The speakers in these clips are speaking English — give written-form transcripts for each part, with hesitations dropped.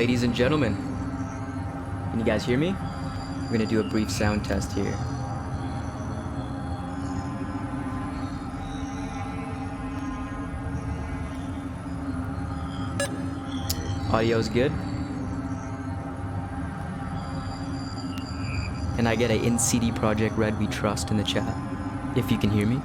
Ladies and gentlemen, can you guys hear me? We're gonna do a brief sound test here. Audio's good. And I get a in CD Projekt Red we trust in the chat, if you can hear me.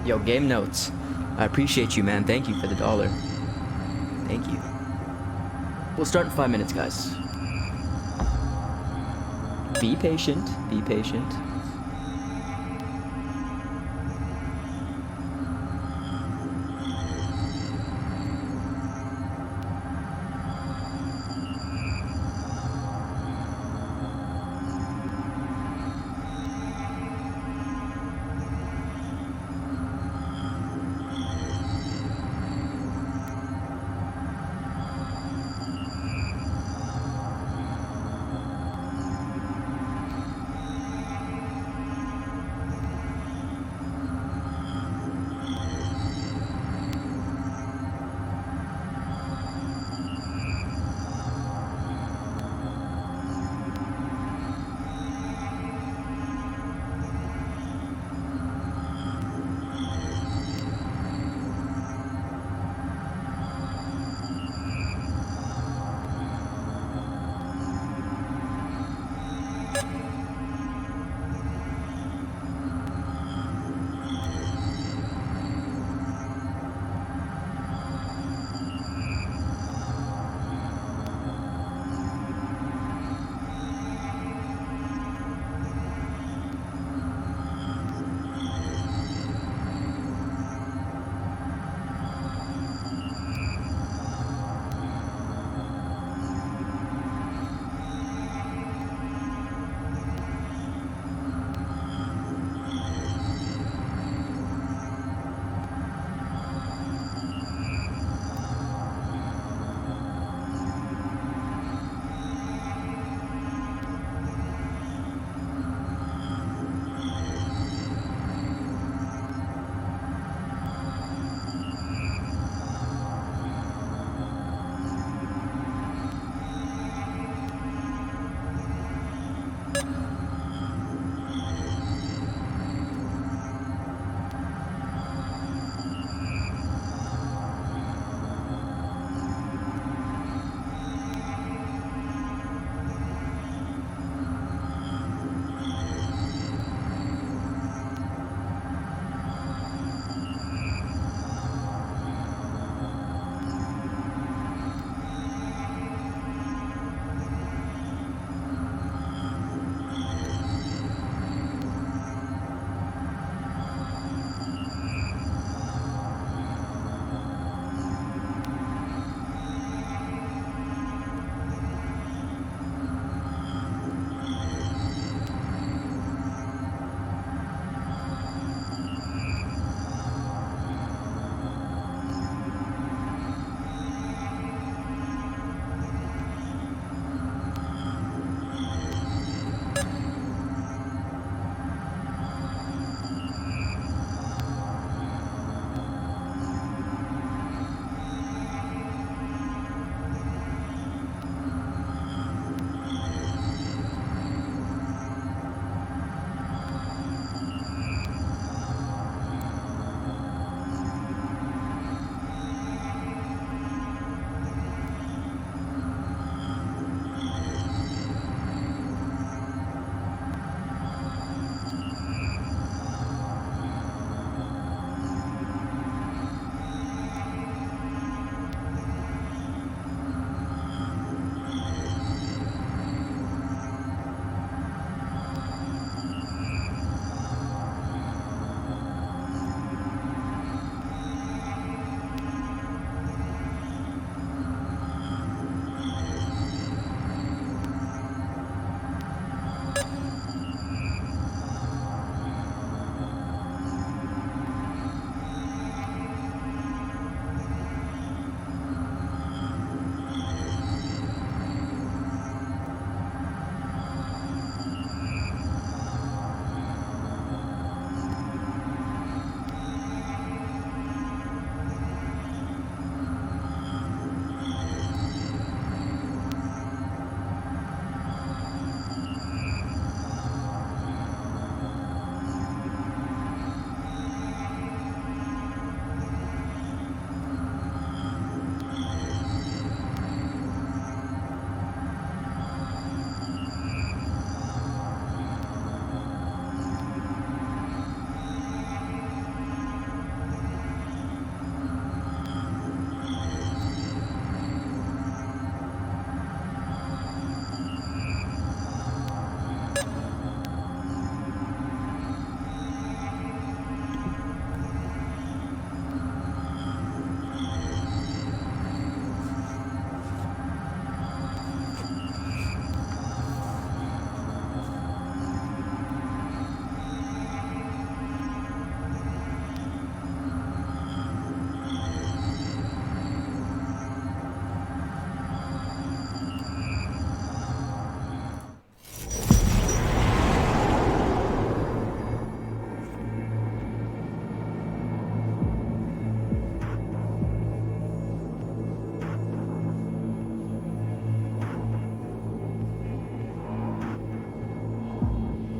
Yo, game notes. I appreciate you, man. Thank you for the $1. Thank you. We'll start in 5 minutes, guys. Be patient. Be patient.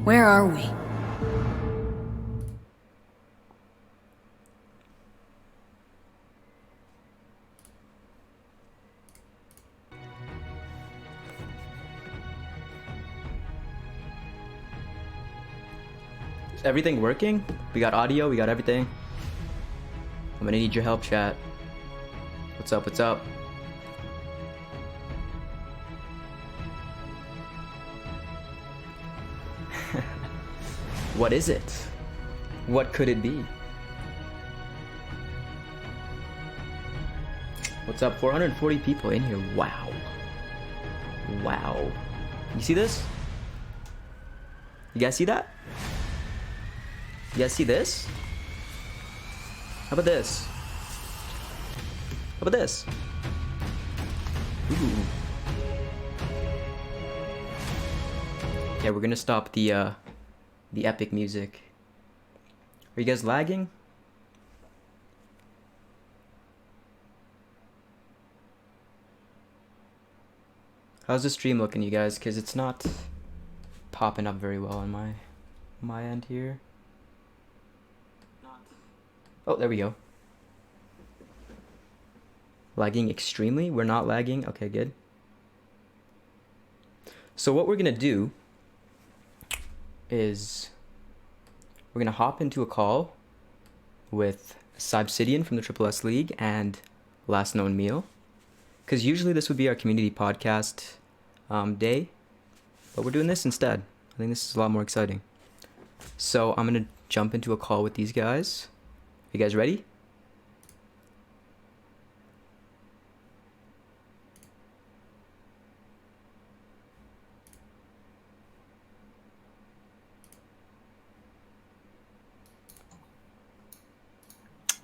Where are we? Is everything working? We got audio, we got everything. I'm gonna need your help, chat. What's up, what's up? What is it? What could it be? What's up? 440 people in here. Wow. Wow. You see this? You guys see that? You guys see this? How about this? How about this? Ooh. Yeah, we're gonna stop the epic music. Are you guys lagging? How's the stream looking, you guys? Cause it's not popping up very well on my end here. Oh, there we go. Lagging extremely? We're not lagging? Okay, good. So what we're gonna do is we're gonna hop into a call with Cybsidian from the Triple S League and Last Known Meal, because usually this would be our community podcast day, but we're doing this instead. I think this is a lot more exciting. So I'm gonna jump into a call with these guys. You guys ready?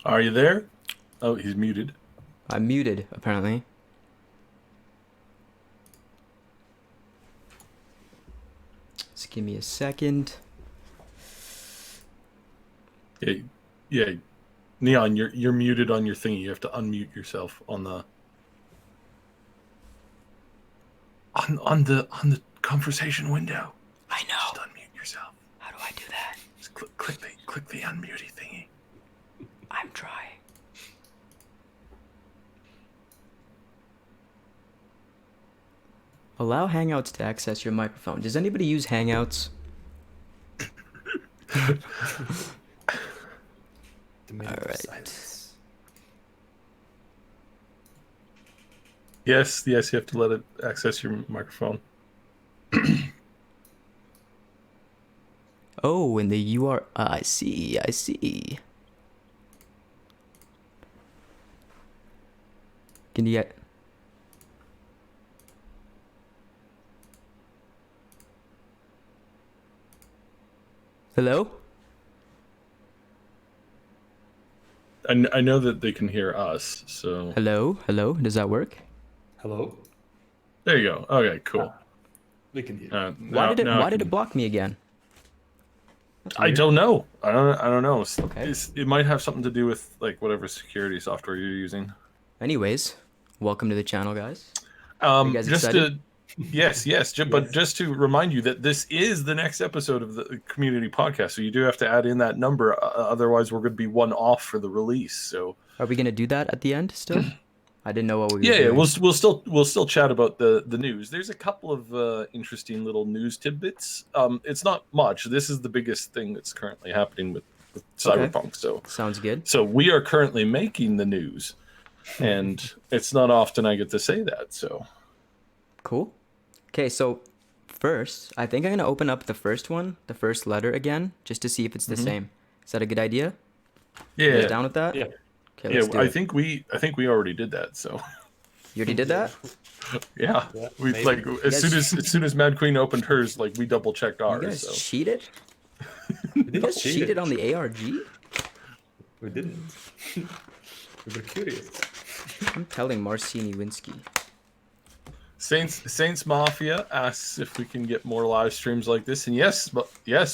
Are you there? Oh, he's muted. I'm muted, apparently. Just give me a second. Yeah. Neon, you're muted on your thingy. You have to unmute yourself on the on the conversation window. I know. Just unmute yourself. How do I do that? Just click the unmute thingy. I'm trying. Allow Hangouts to access your microphone. Does anybody use Hangouts? Alright. Yes, you have to let it access your microphone. Oh, and the URL. I see. Can you get... Hello? I know that they can hear us, so... Hello? Does that work? Hello? There you go. Okay, cool. We can hear. Why did it block me again? I don't know. I don't know. Okay. It might have something to do with like whatever security software you're using. Anyways, welcome to the channel, guys. Are you guys excited? But just to remind you that this is the next episode of the community podcast, so you do have to add in that number. Otherwise, we're going to be one off for the release. So, are we going to do that at the end still? I didn't know what we were doing. Yeah, we'll still chat about the news. There's a couple of interesting little news tidbits. It's not much. This is the biggest thing that's currently happening with Cyberpunk. Okay. So sounds good. So we are currently making the news, and it's not often I get to say that. So cool. Okay, so first, I think I'm gonna open up the first letter again, just to see if it's the same. Is that a good idea? Yeah. You guys down with that? Yeah. Okay, let's do it. I think we already did that. So. You already did that? Yeah. We like as soon as Madqueen opened hers, like we double checked ours. You guys so. cheated? You guys cheated on the ARG? We didn't. We were curious. I'm telling Marcini Winsky. Saints Mafia asks if we can get more live streams like this, and yes,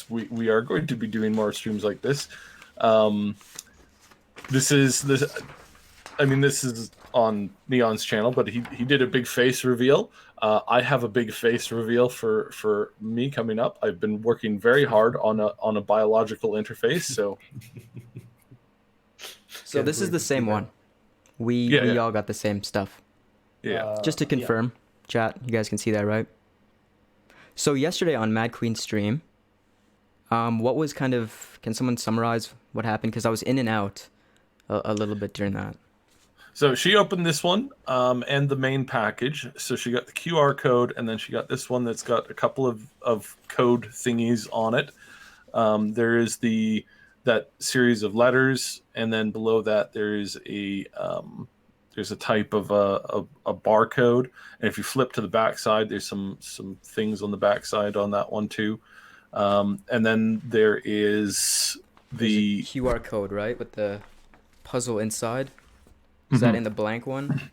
we are going to be doing more streams like this. This is on Neon's channel, but he did a big face reveal. I have a big face reveal for me coming up. I've been working very hard on a biological interface. So So this is the same one. We all got the same stuff. Yeah. Just to confirm, chat, you guys can see that, right? So yesterday on Madqueen's stream, what was kind of, can someone summarize what happened? Because I was in and out a little bit during that. So she opened this one and the main package. So she got the QR code, and then she got this one that's got a couple of code thingies on it. There is that series of letters, and then below that there's a type of a barcode. And if you flip to the backside, there's some things on the backside on that one too. And then there's the QR code, right, with the puzzle inside. Is that in the blank one?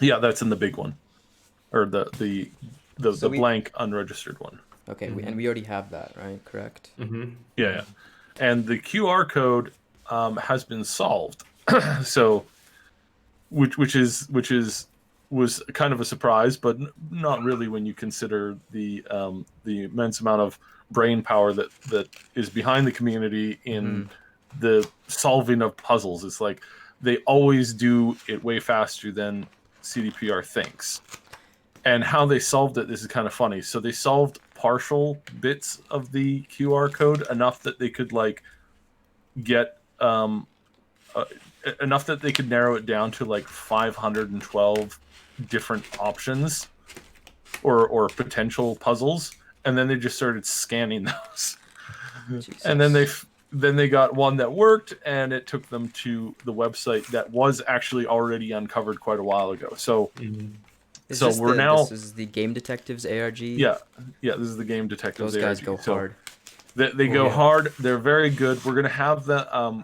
Yeah, that's in the big one, or the blank unregistered one. Okay, and we already have that, right? Correct. Yeah, and the QR code has been solved. So, which was kind of a surprise, but not really when you consider the immense amount of brain power that is behind the community in the solving of puzzles. It's like they always do it way faster than CDPR thinks. And how they solved it, this is kind of funny. So they solved partial bits of the QR code enough that they could get enough that they could narrow it down to 512 different options or potential puzzles, and then they just started scanning those. Jesus. And then they got one that worked, and it took them to the website that was actually already uncovered quite a while ago. So This is the Game Detectives ARG. Yeah, this is the Game Detectives. Those guys go hard. They go hard. They're very good. We're gonna have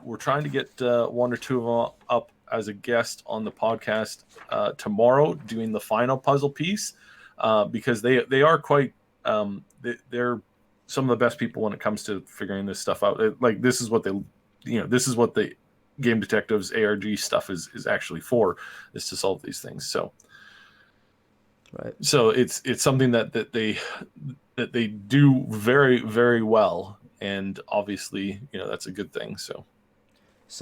we're trying to get one or two of them up as a guest on the podcast tomorrow, doing the final puzzle piece, because they are quite they're some of the best people when it comes to figuring this stuff out. This is what this is what the Game Detectives ARG stuff is actually for, is to solve these things. So. Right. So it's something that they do very, very well, and obviously that's a good thing. So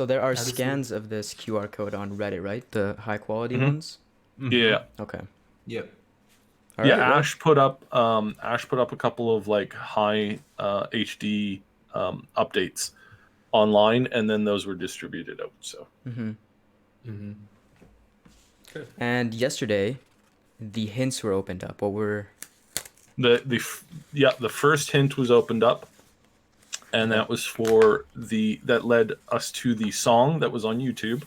there are scans of this QR code on Reddit, right? The high quality ones. Yeah. Okay. Yep. All right, Ash put up a couple of high HD updates online, and then those were distributed out. So. Okay. And yesterday, the hints were opened up. What were the first hint was opened up, and that was for that led us to the song that was on YouTube.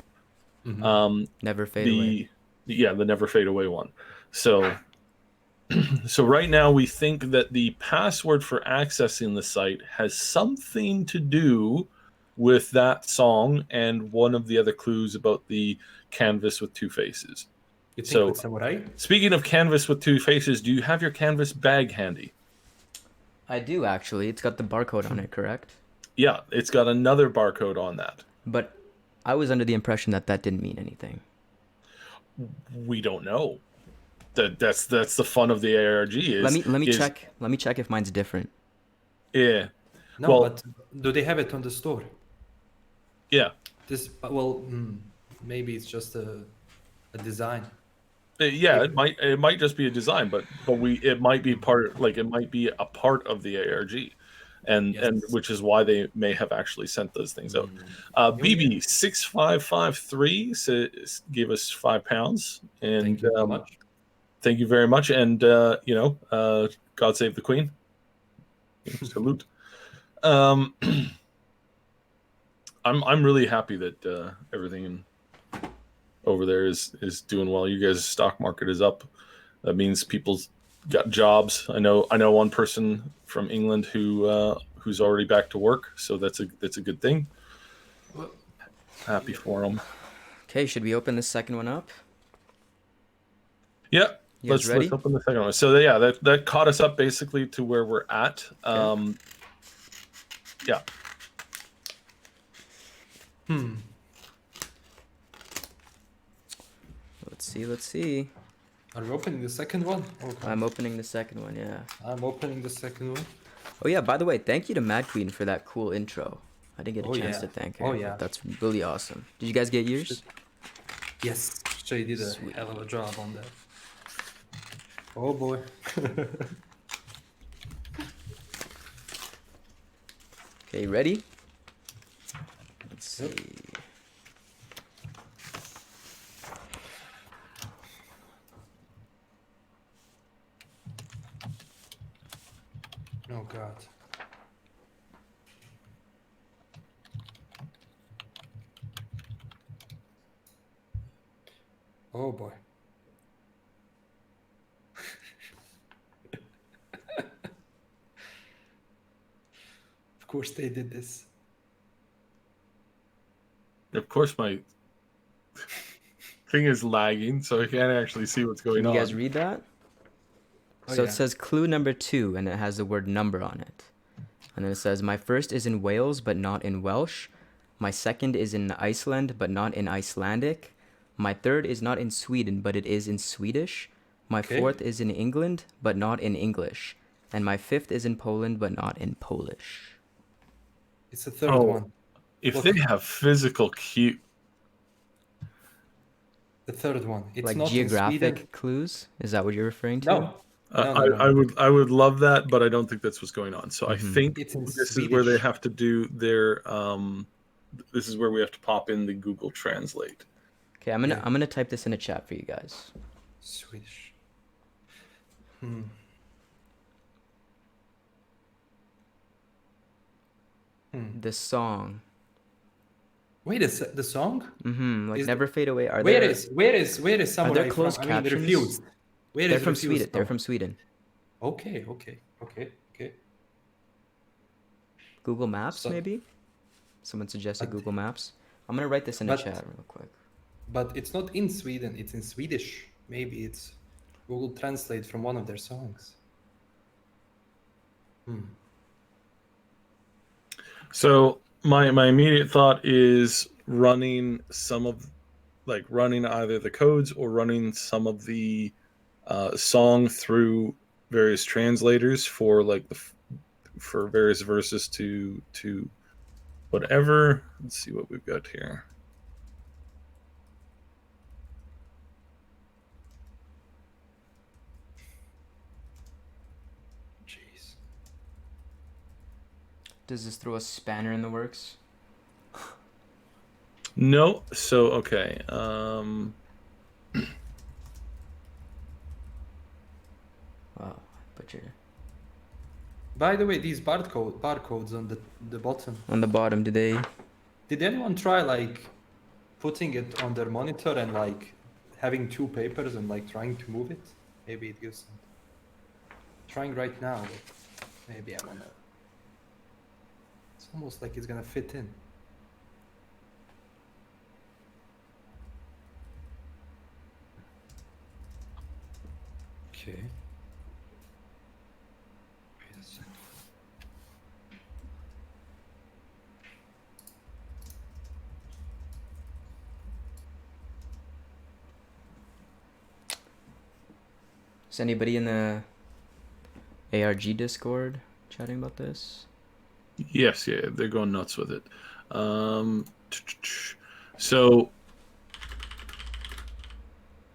Never Fade Away. The Never Fade Away one. So right now we think that the password for accessing the site has something to do with that song and one of the other clues about the canvas with two faces. You think with Samurai? Speaking of canvas with two faces, do you have your canvas bag handy? I do, actually. It's got the barcode on it, correct? Yeah, it's got another barcode on that. But I was under the impression that didn't mean anything. We don't know. That's the fun of the ARG. Check. Let me check if mine's different. Yeah. No, but do they have it on the store? Yeah. Maybe it's just a design. Yeah, it might just be a design, but it might be a part of the ARG, and which is why they may have actually sent those things out. BB6553 gave us £5, and thank you so much. Thank you very much, and God save the Queen. Salute. I'm really happy that everything over there is doing well. You guys' stock market is up. That means people's got jobs. I know one person from England who's already back to work, so that's a good thing. Happy for them. Okay, should we open the second one up? Yeah. Let's open the second one. So that caught us up basically to where we're at. Okay. Yeah. Let's see. Are we opening the second one? Okay. I'm opening the second one, yeah. I'm opening the second one. Oh yeah, by the way, thank you to Madqueen for that cool intro. I didn't get a Oh, chance yeah. to thank her. Oh, yeah. That's really awesome. Did you guys get yours? Yes, she did a Sweet. hell of a job on that. Oh boy. Okay, ready? Let's see. Yep. Oh god. Oh boy. Of course they did this. Of course, my thing is lagging, so I can't actually see what's going Can on. you guys read that? Oh, So yeah. it says clue number 2, and it has the word number on it. And then it says, my first is in Wales, but not in Welsh. My second is in Iceland, but not in Icelandic. My third is not in Sweden, but it is in Swedish. My Okay. fourth is in England, but not in English. And my fifth is in Poland, but not in Polish. It's the third Oh. one. If Look. they have physical cue, The third one. It's Like not in Sweden. geographic clues? Is that what you're referring to? No. No, no, I no. I would love that, but I don't think that's what's going on. So I Mhm. think It's in this is where they Swedish. have to do their this is where we have to pop in the Google Translate. Okay, I'm gonna type this in a chat for you guys. Swedish. The song. Wait, the song? Like Is Never Fade Away. Are Where there? is Samurai closed from? I mean, captions? refused. Where They're is from refused Sweden. They're from? from Sweden. Okay. Google Maps, So- maybe? Someone suggested But- Google Maps. I'm gonna write this in a but- chat real quick. But it's not in Sweden. It's in Swedish. Maybe it's Google Translate from one of their songs. So my immediate thought is running running either the codes or running some of the song through various translators for for various verses to whatever. Let's see what we've got here. Jeez. Does this throw a spanner in the works? No, so okay. Wow, butcher. By the way, these barcodes on the bottom. On the bottom, do they? Did anyone try like putting it on their monitor and like having two papers and like trying to move it? Maybe it gives some. Trying right now, but maybe I wanna. It's almost like it's gonna fit in. Okay. Wait a second. Is anybody in the ARG Discord chatting about this? Yes, yeah, they're going nuts with it. So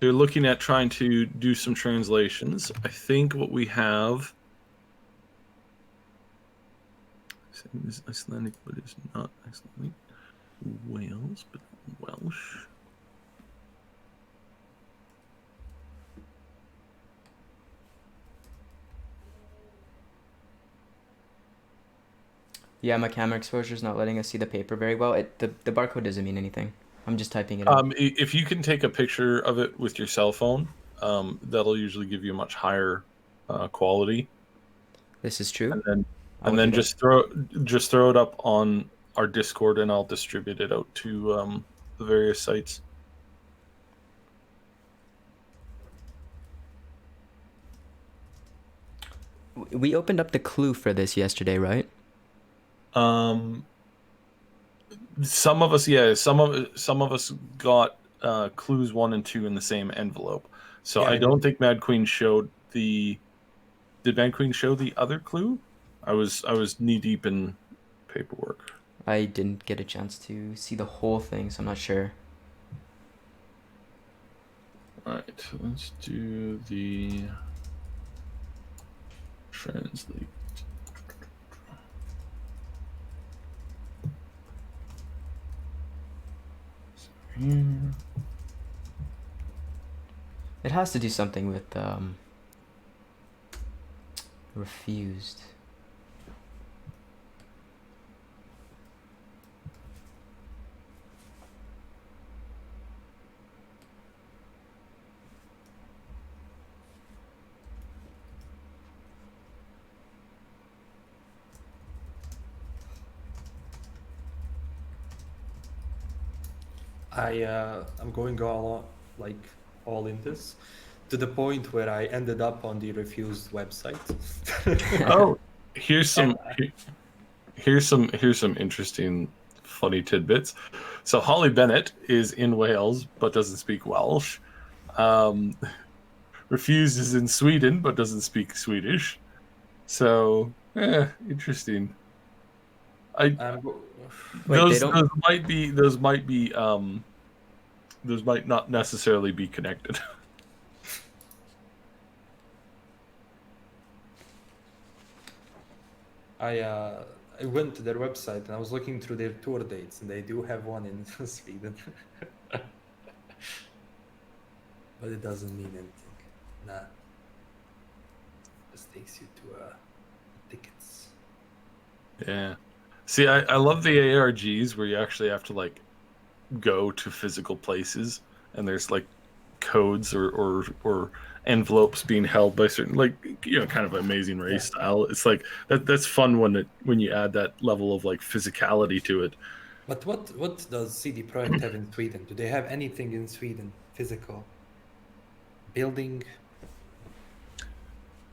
they're looking at trying to do some translations. I think what we have is Icelandic, but it's not Icelandic. Wales, but Welsh. Yeah, my camera exposure is not letting us see the paper very well. The barcode doesn't mean anything. I'm just typing it in. If you can take a picture of it with your cell phone, that'll usually give you a much higher quality. This is true. And then just throw it up on our Discord, and I'll distribute it out to the various sites. We opened up the clue for this yesterday, right? Some of us, yeah. Some of us got clues 1 and 2 in the same envelope. So Yeah, I I don't think Madqueen showed the. Did Madqueen show the other clue? I was knee deep in paperwork. I didn't get a chance to see the whole thing, so I'm not sure. All right, let's do the translate. Here. It has to do something with refused. I'm going all in this, to the point where I ended up on the refused website. Oh, here's some interesting funny tidbits. So Holly Bennett is in Wales but doesn't speak Welsh. Refused is in Sweden but doesn't speak Swedish. So, interesting. Wait, Those they don't. those might not necessarily be connected. I went to their website and I was looking through their tour dates, and they do have one in Sweden. But it doesn't mean anything. Nah. Just takes you to tickets. Yeah. See, I love the ARGs where you actually have to like go to physical places, and there's like codes or envelopes being held by certain, like, kind of Amazing Race style. It's like that's fun when you add that level of like physicality to it. But what does CD Projekt have in Sweden? Do they have anything in Sweden physical? Building?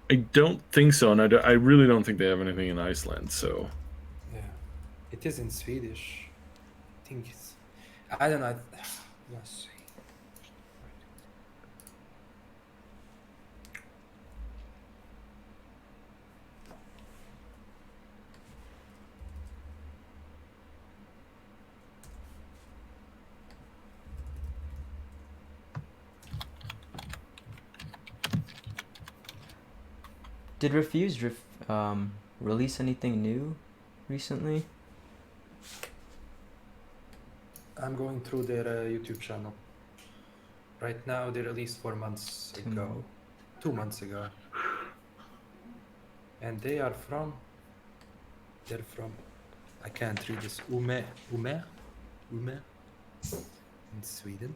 I don't think so, and I really don't think they have anything in Iceland. So Yeah, it is in Swedish. I think it's. I don't know. Let's see. Did Refused release anything new recently? I'm going through their YouTube channel. Right now, they released 4 months ago. 2 months ago. And they're from, I can't read this, Ume, in Sweden.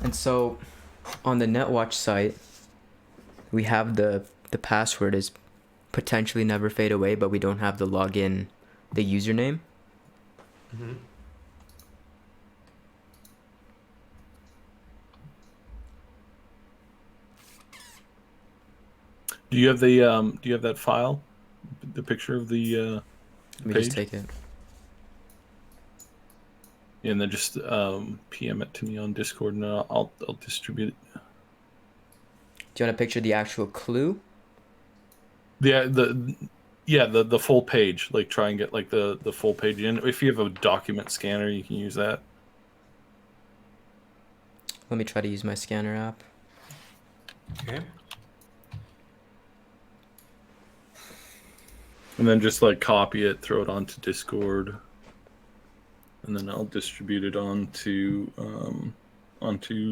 And so, on the NetWatch site, we have the password is potentially never fade away, but we don't have the login, the username. Mm-hmm. do you have that file, the picture of the Let me page? just take it. And then just PM it to me on Discord, and I'll distribute it. Do you want to picture the actual clue? The full page. Like, try and get like the full page in. If you have a document scanner, you can use that. Let me try to use my scanner app. Okay. And then just like copy it, throw it onto Discord, and then I'll distribute it onto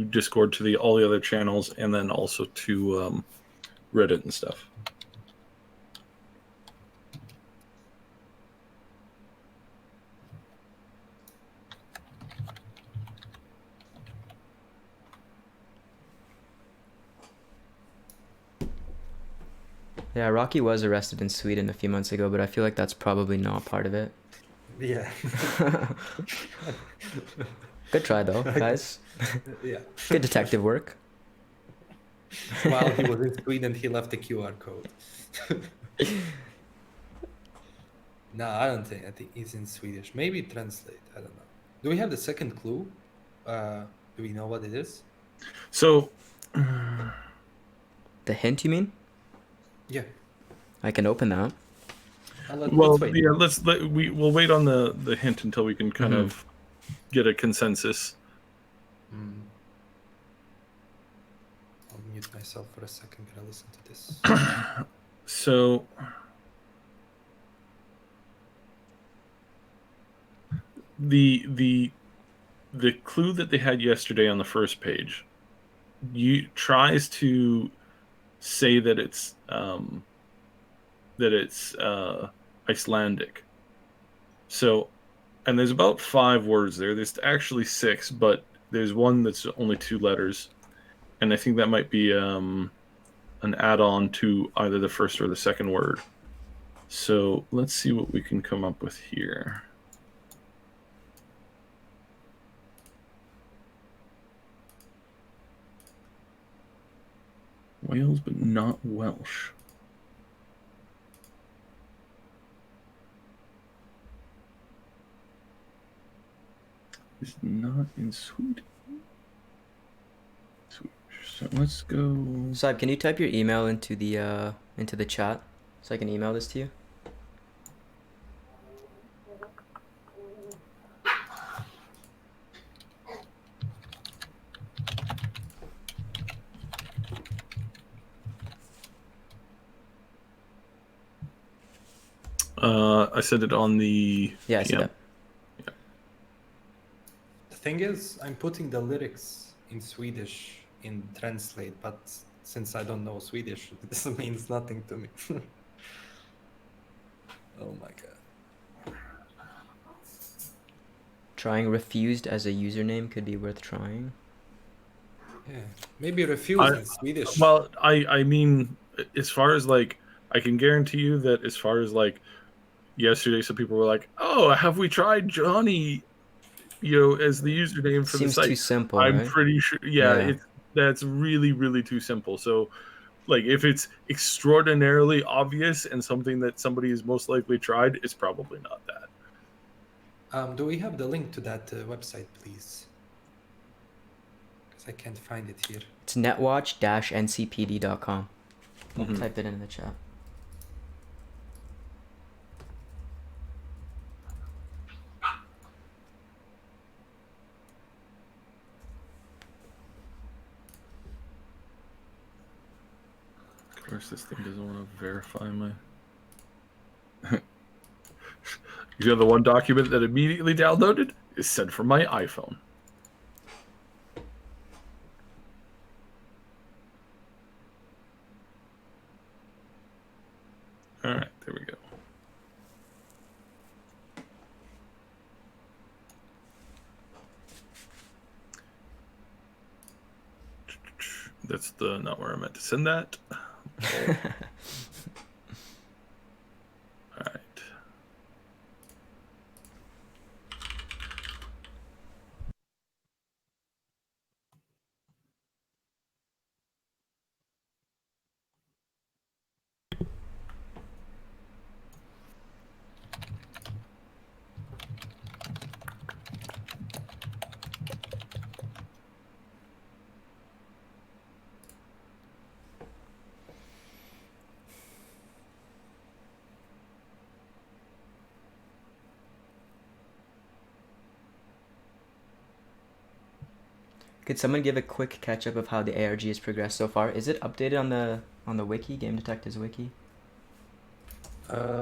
Discord to all the other channels, and then also to Reddit and stuff. Yeah, Rocky was arrested in Sweden a few months ago, but I feel like that's probably not part of it. Yeah. Good try though, guys. Yeah. Good detective work. While he was in Sweden, he left the QR code. No, I don't think. I think he's in Swedish. Maybe translate. I don't know. Do we have the second clue? Do we know what it is? So, The hint, you mean? Yeah. I can open that. well, Let's wait. yeah, we'll wait on the hint until we can kind of get a consensus. I'll mute myself for a second. Gonna listen to this. So, the clue that they had yesterday on the first page, tries to say that it's Icelandic. So, and there's about 5 words there. There's actually 6, but there's one that's only 2 letters, and I think that might be an add-on to either the first or the second word. So let's see what we can come up with here. Wales, but not Welsh. It's not in Sweden. So let's go. Saib, can you type your email into the chat so I can email this to you? I said it on the. Yeah, I see that. The thing is, I'm putting the lyrics in Swedish in translate, but since I don't know Swedish, this means nothing to me. Oh my god. Trying refused as a username could be worth trying. Yeah, maybe refuse in Swedish. Well, I mean, as far as like, I can guarantee you that as far as like, yesterday some people were like, "Oh, have we tried Johnny?" As the username for Seems the site. too simple, I'm right? pretty sure. Yeah, that's really, really too simple. So, like, if it's extraordinarily obvious and something that somebody has most likely tried, it's probably not that. Do we have the link to that website, please? Because I can't find it here. It's netwatch-ncpd.com. I'll type it in the chat. Of course, this thing doesn't want to verify my. The one document that immediately downloaded is sent from my iPhone. All right, there we go. That's not where I meant to send that. All right. Could someone give a quick catch up of how the ARG has progressed so far? Is it updated on the wiki, Game Detective's wiki?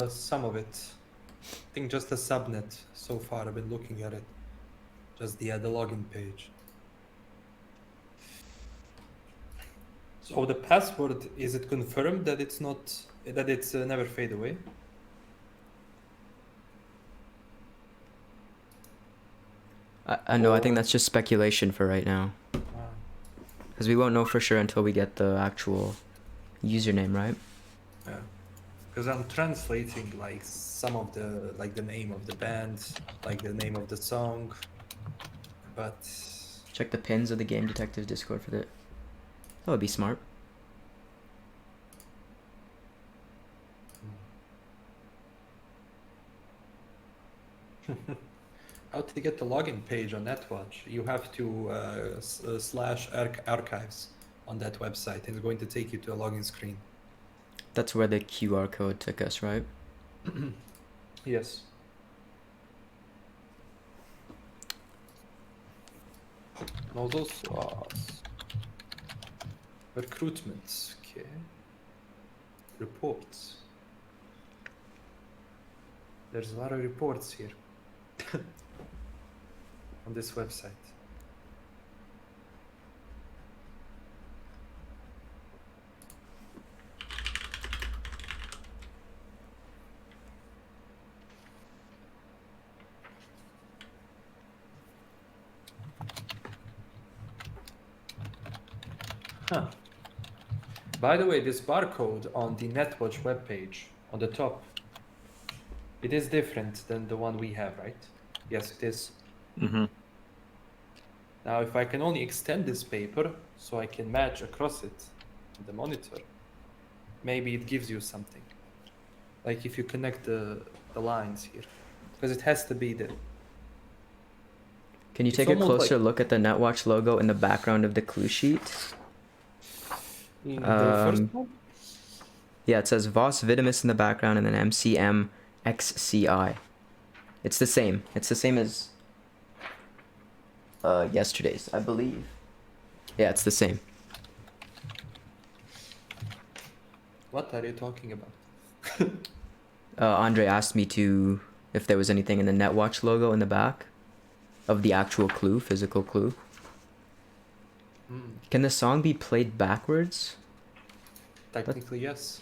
Some of it. I think just the subnet so far. I've been looking at it. Just the login page. So the password, is it confirmed that it's not never fade away? No, I think that's just speculation for right now. Because we won't know for sure until we get the actual username, right? Yeah. Because I'm translating like some of the like the name of the band, like the name of the song, but Check the pins of the Game Detectives Discord for that. That would be smart. how to get the login page on NetWatch? You have to slash archives on that website. It's going to take you to a login screen. That's where the QR code took us, right? Yes. No, those was recruitments. Okay. Reports. There's a lot of reports here on this website. Huh. By the way, this barcode on the NetWatch webpage on the top, it is different than the one we have, right? Yes, it is. Mm-hmm. Now, if I can only extend this paper so I can match across it on the monitor, maybe it gives you something. Like if you connect the lines here, because it has to be there. Can you It's take a almost closer like- look at the NetWatch logo in the background of the clue sheet? In the first one? Yeah, it says Vos Vitamus in the background and then MCM XCI. It's the same. It's the same as yesterday's, I believe. Yeah, it's the same. What are you talking about? Andre asked me if there was anything in the NetWatch logo in the back of the actual clue, physical clue. Can the song be played backwards? Technically, yes.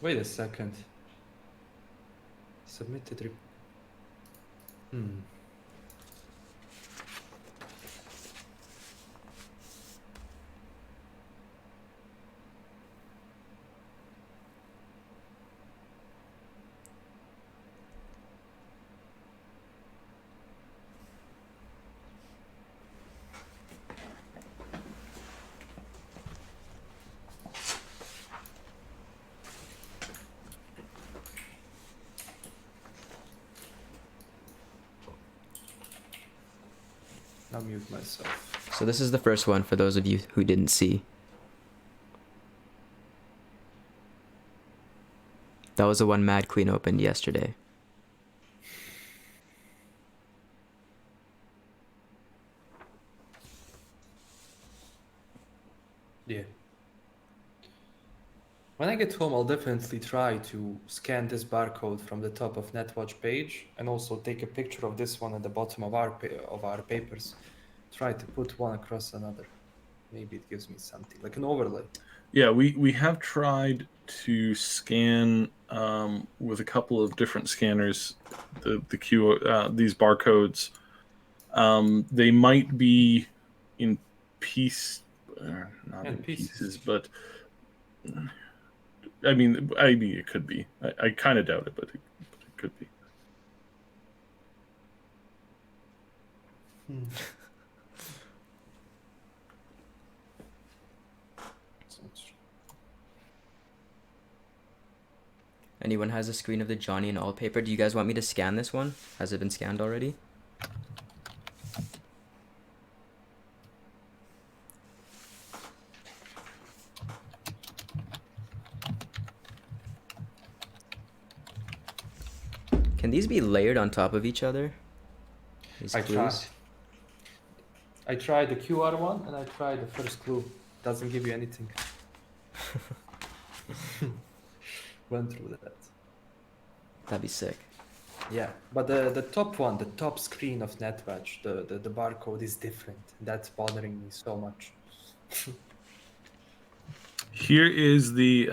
Wait a second. Submitted. I'll mute myself. So this is the first one for those of you who didn't see. That was the one Madqueen opened yesterday. Yeah. When I get home, I'll definitely try to scan this barcode from the top of NetWatch page and also take a picture of this one at the bottom of our papers. Try to put one across another. Maybe it gives me something, like an overlay. Yeah, we have tried to scan with a couple of different scanners these barcodes. They might be in not in pieces, but I mean it could be. I kind of doubt it, but it could be. Anyone has a screen of the Johnny and All paper? Do you guys want me to scan this one? Has it been scanned already? Can these be layered on top of each other? These I clues? tried the QR one and I tried the first clue. Doesn't give you anything. Went through that. That'd be sick. Yeah, but the top one, the top screen of NetWatch, the barcode is different. That's bothering me so much. Here is the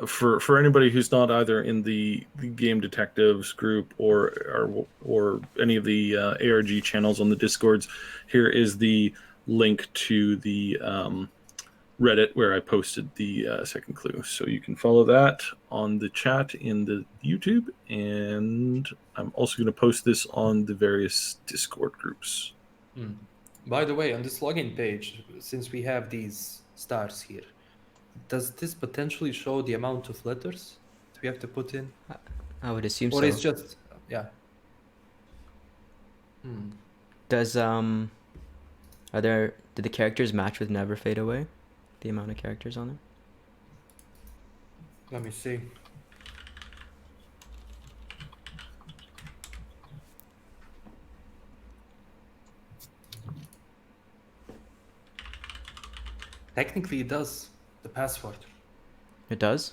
for anybody who's not either in the Game Detectives group or any of the ARG channels on the Discords, here is the link to the Reddit where I posted the second clue. So you can follow that on the chat in the YouTube, and I'm also going to post this on the various Discord groups. By the way, on this login page, since we have these stars here, does this potentially show the amount of letters that we have to put in? I would assume Or so. it's just, yeah. Does did the characters match with Never Fade Away? The amount of characters on there? Let me see. Technically, it does. The password. It does?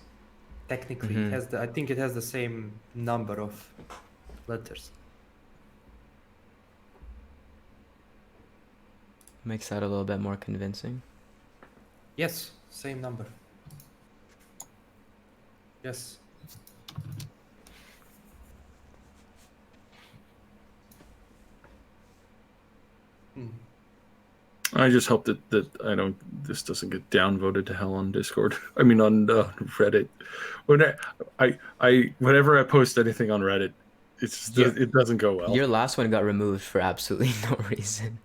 Technically, it has I think it has the same number of letters. Makes that a little bit more convincing. Yes, same number. Yes. I just hope that this doesn't get downvoted to hell on Discord. I mean on Reddit. Whenever I post anything on Reddit, it doesn't go well. Your last one got removed for absolutely no reason.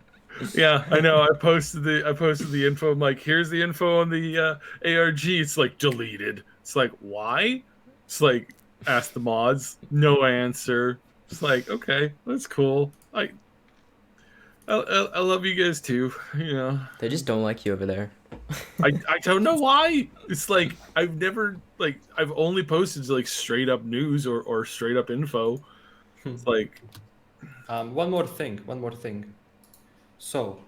Yeah, I know. I posted the info. I'm like, here's the info on the ARG. It's like deleted. It's like, why? It's like, ask the mods. No answer. It's like, okay, that's cool. I love you guys too. You know. They just don't like you over there. I don't know why. It's like I've only posted like straight up news or straight up info. It's like one more thing. So,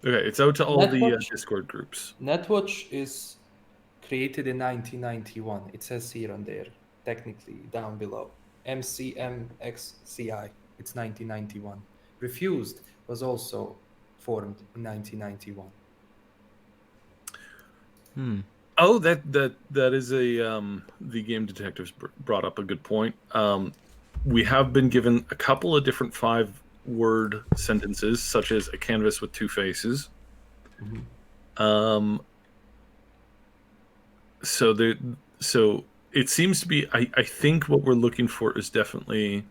okay, it's out to all the Netwatch- Discord groups. Netwatch is created in 1991. It says here on there, technically down below. MCMXCI. It's 1991. Refused was also formed in 1991. Oh, that is a the Game Detectives brought up a good point. We have been given a couple of different 5-word sentences, such as a canvas with 2 faces. So it seems to be. I think what we're looking for is definitely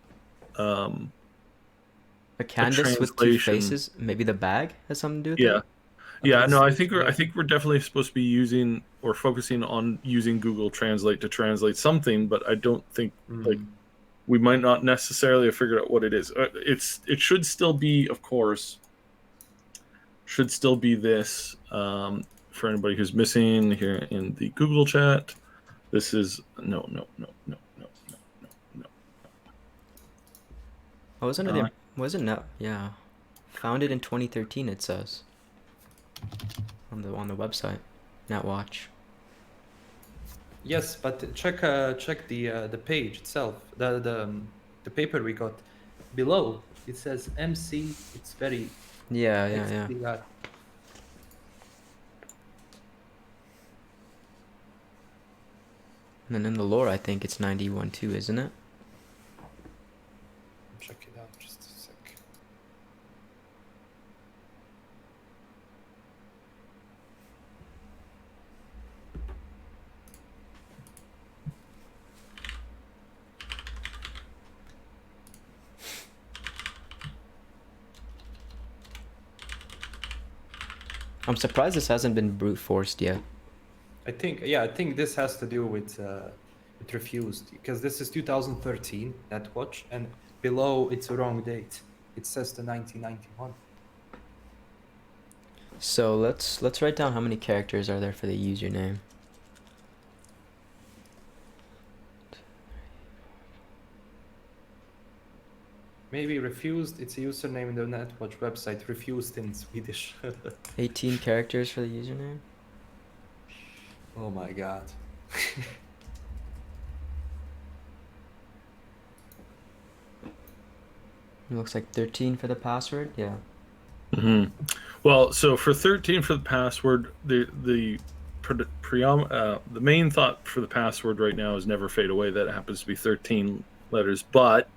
A canvas with 2 faces. Maybe the bag has something to do with it. Yeah, no, I think we're definitely supposed to be using or focusing on using Google Translate to translate something, but I don't think like we might not necessarily have figured out what it is. It should still be, of course, this for anybody who's missing here in the Google chat. This is no. Oh, wasn't it? Yeah, founded in 2013. It says on the website, Netwatch. Yes, but check the page itself. The paper we got below. It says MC. It's very Yeah. And then in the lore, I think it's 91 too, isn't it? Check it out just a sec. I'm surprised this hasn't been brute forced yet. I think this has to do with refused, because this is 2013 Netwatch, and below it's a wrong date. It says the 1991. So let's write down how many characters are there for the username. Maybe refused. It's a username in the Netwatch website. Refused in Swedish. 18 characters for the username. Oh my god. It looks like 13 for the password. Yeah. Well, so for 13 for the password, the the main thought for the password right now is never fade away. That happens to be 13 letters, but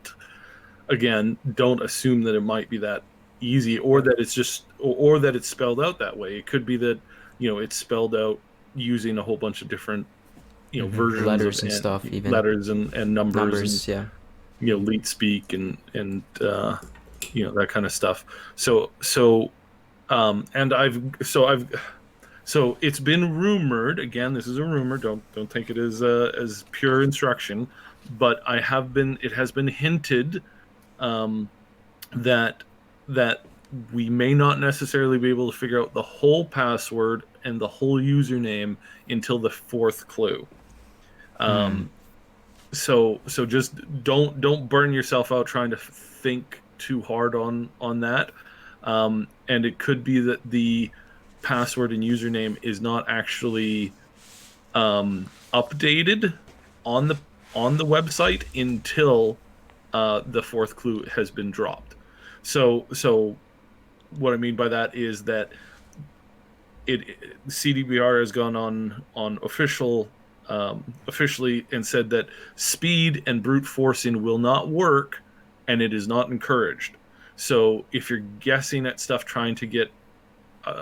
again, don't assume that it might be that easy, or that it's just, or that it's spelled out that way. It could be that, it's spelled out using a whole bunch of different, versions letters of, and stuff, even letters and numbers, and, yeah. leet speak and that kind of stuff. So it's been rumored. Again, this is a rumor. Don't take it as pure instruction, but it has been hinted that we may not necessarily be able to figure out the whole password and the whole username until the fourth clue. So just don't burn yourself out trying to think too hard on that. And it could be that the password and username is not actually updated on the website until the fourth clue has been dropped. So what I mean by that is that CDBR has gone on officially and said that speed and brute forcing will not work, and it is not encouraged. So if you're guessing at stuff trying to get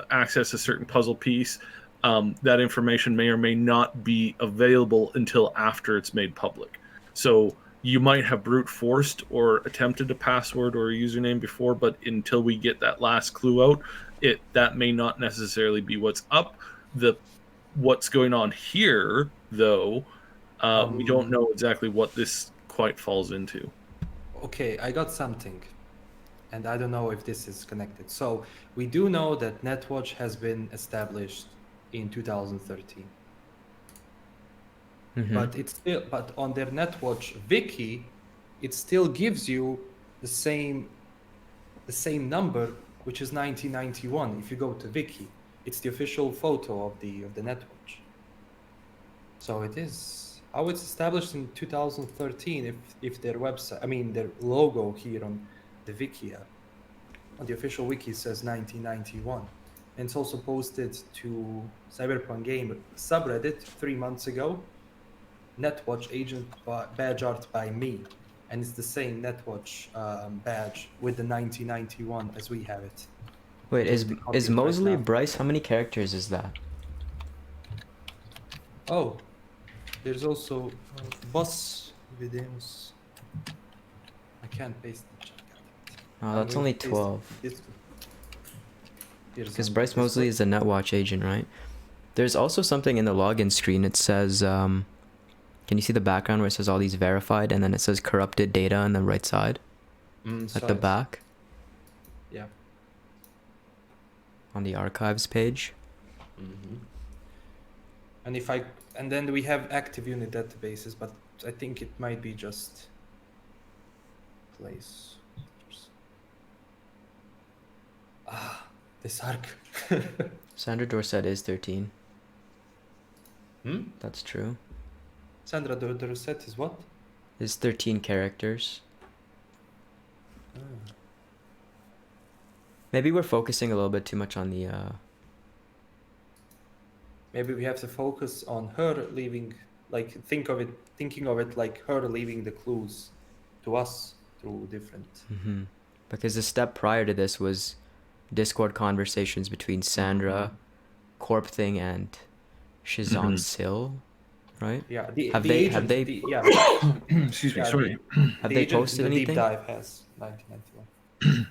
access a certain puzzle piece, that information may or may not be available until after it's made public. So you might have brute forced or attempted a password or a username before, but until we get that last clue out, that may not necessarily be what's up. What's going on here, though, we don't know exactly what this quite falls into. Okay, I got something, and I don't know if this is connected. So we do know that Netwatch has been established in 2013. But on their Netwatch wiki, it still gives you the same number, which is 1991. If you go to wiki, it's the official photo of the Netwatch. So it is how it's established in 2013. If their website, their logo here on the wiki, on the official wiki says 1991, and it's also posted to Cyberpunk game subreddit 3 months ago. Netwatch agent badge art by me, and it's the same Netwatch badge with the 1991 as we have it. Wait, is Mosley Bryce? How many characters is that? Oh, there's also boss videos. I can't paste the chat. Oh, that's only 12. Because Bryce Mosley is a Netwatch agent, right? There's also something in the login screen. It says, can you see the background where it says all these verified, and then it says corrupted data on the right side? At the back? Yeah. On the archives page. And then we have active unit databases, but I think it might be just place. This ARG. Sandra Dorset is 13. That's true. Sandra Dorset is what? Is 13 characters. Maybe we're focusing a little bit too much on the Maybe we have to focus on her leaving, thinking of it like her leaving the clues to us through different. Because the step prior to this was Discord conversations between Sandra, Corp Thing, and Shizan Sil, right? Yeah. Have they? Excuse me. Sorry. Have they posted anything? Deep dive has 1991.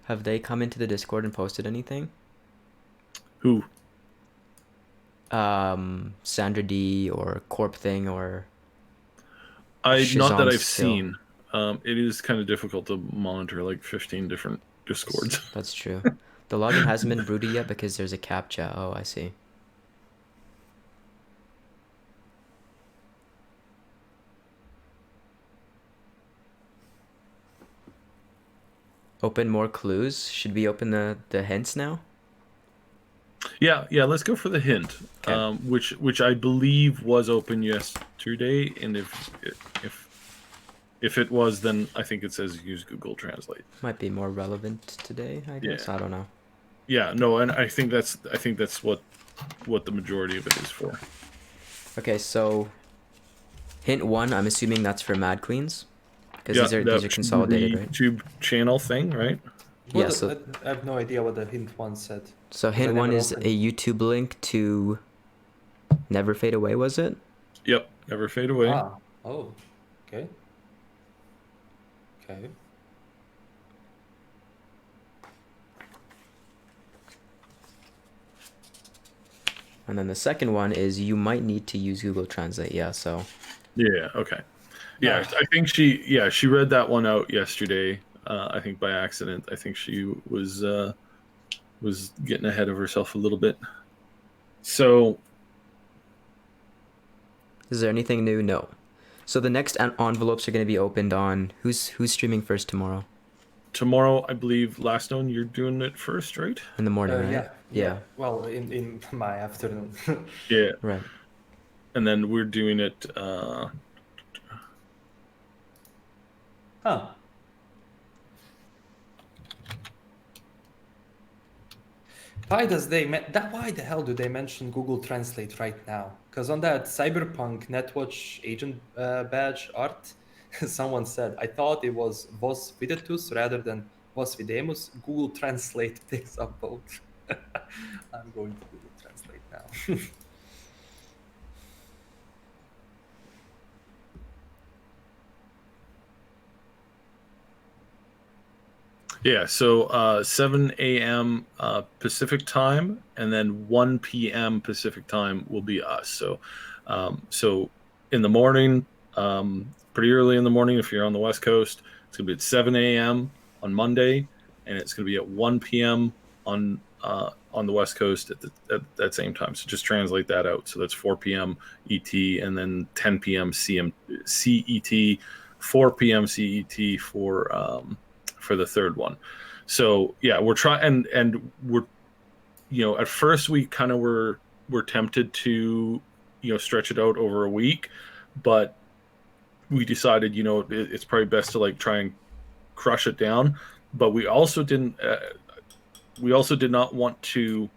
Have they come into the Discord and posted anything? Who? Sandra D or Corp Thing or not that I've Sil. seen. It is kind of difficult to monitor like 15 different Discords. That's true. The login hasn't been booted yet because there's a CAPTCHA. Oh, I see. Open more clues. Should we open the hints now? Yeah. Let's go for the hint, Okay. Which I believe was open yesterday, and if it was, then I think it says use Google Translate. Might be more relevant today, I guess. Yeah. I don't know. Yeah, no, and I think that's what what the majority of it is for. Okay, so hint 1, I'm assuming that's for Madqueens, because Yeah, these are that should be consolidated, the right? YouTube channel thing, right? Yeah, What so I have no idea what the hint one said. so 'Cause I hint 1 never is opened a it. YouTube link to Never Fade Away, was it? Yep, never fade away. Ah, oh, okay. Okay. And then the second one is you might need to use Google Translate. Yeah, so Yeah, okay. Yeah, Ah. I think she read that one out yesterday. I think by accident. I think she was getting ahead of herself a little bit. So is there anything new? No. So the next envelopes are going to be opened on who's streaming first tomorrow? tomorrow, I believe, last known, you're doing it first, right? In the morning, right? Yeah, yeah. Well, in my afternoon. Yeah, Right. and then we're doing it. Huh. Why the hell do they mention Google Translate right now? Because on that Cyberpunk Netwatch agent badge art, someone said, I thought it was Vos Videtus rather than Vos Videmus. Google Translate picks up both. I'm going to Google Translate now. Yeah, so 7 a.m. Pacific time, and then 1 p.m. Pacific time will be us. So in the morning, pretty early in the morning, if you're on the West Coast, it's gonna be at 7 a.m. on Monday, and it's gonna be at 1 p.m. on the West Coast at that same time. So just translate that out. So that's 4 p.m. ET, and then 10 p.m. CET, 4 p.m. CET for the third one. So yeah, we're trying, and we're, at first we kind of were tempted to, stretch it out over a week, but we decided, it's probably best to like try and crush it down. But we also didn't. We also did not want to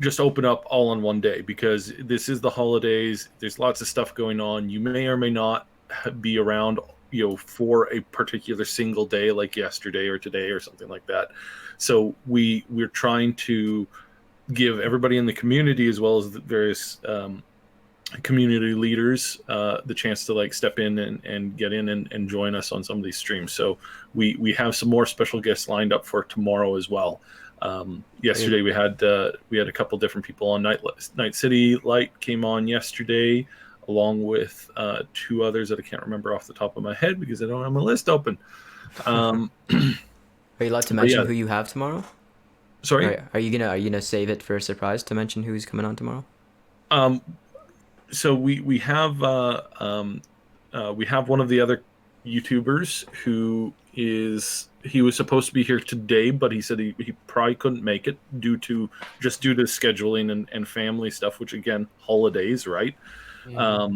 just open up all on one day, because this is the holidays. There's lots of stuff going on. You may or may not be around, for a particular single day, like yesterday or today or something like that. So we're trying to give everybody in the community, as well as the various community leaders, the chance to like step in and get in and join us on some of these streams. So we have some more special guests lined up for tomorrow as well. Yesterday we had a couple different people on. Night City Light came on yesterday, along with two others that I can't remember off the top of my head because I don't have my list open. Are you allowed to mention yeah. who you have tomorrow? Sorry. Or are you gonna save it for a surprise to mention who's coming on tomorrow? So we have one of the other YouTubers who he was supposed to be here today, but he said he probably couldn't make it due to scheduling and family stuff, which again, holidays, right? Yeah.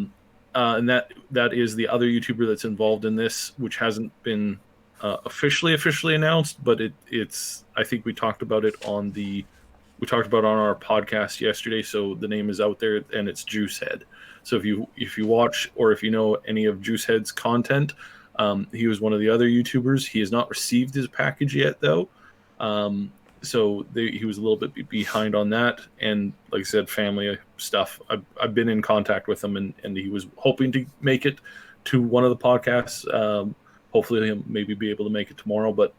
And that is the other YouTuber that's involved in this, which hasn't been officially announced, but it's I think we talked about it on our podcast yesterday, so the name is out there, and it's Juicehead. So if you watch, or if you know any of Juicehead's content, he was one of the other YouTubers. He has not received his package yet, though. So he was a little bit behind on that, and like I said, family stuff. I've been in contact with him, and he was hoping to make it to one of the podcasts. Hopefully, he'll maybe be able to make it tomorrow, but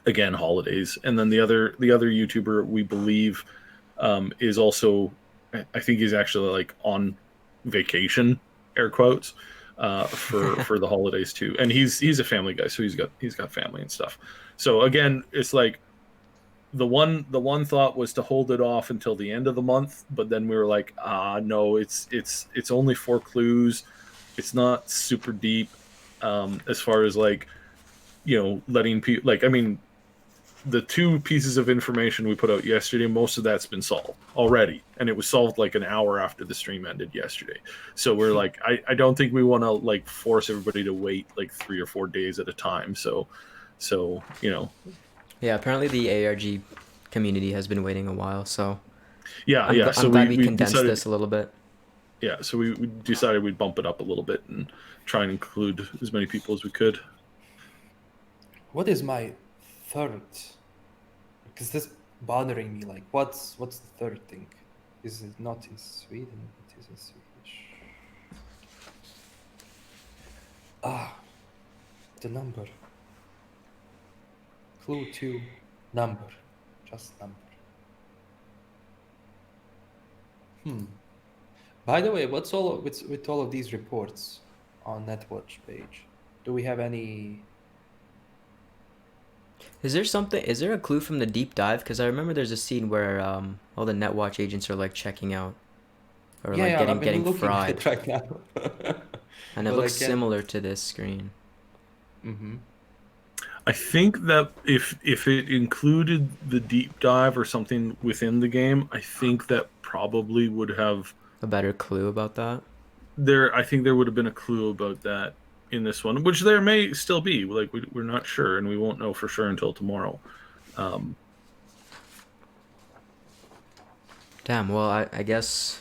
again, holidays. And then the other YouTuber, we believe, is also, I think he's actually like on vacation, air quotes, for the holidays too. And he's a family guy, so he's got family and stuff. So again, it's like the one thought was to hold it off until the end of the month, but then we were like, no, it's only 4 clues. It's not super deep, as far as like, letting people, like, I mean, the 2 pieces of information we put out yesterday, most of that's been solved already, and it was solved like an hour after the stream ended yesterday. So we're like, I don't think we want to like force everybody to wait like 3 or 4 days at a time. So Yeah, apparently the ARG community has been waiting a while, so Yeah, I'm, yeah. I'm glad we condensed this a little bit. Yeah, so we decided we'd bump it up a little bit and try and include as many people as we could. What is my third? Because this bothering me. Like, what's the third thing? Is it not in Sweden? It is in Swedish. The number. Clue 2, number. Just number. By the way, what's all with all of these reports on Netwatch page? Do we have any? Is there a clue from the deep dive? Because I remember there's a scene where all the Netwatch agents are like checking out, or like I've been getting looking fried, at it right now. and it But looks similar to this screen. Mm-hmm. I think that if it included the deep dive or something within the game, I think that probably would have A better clue about that. I think there would have been a clue about that in this one, which there may still be. Like we're not sure, and we won't know for sure until tomorrow. Damn. Well, I guess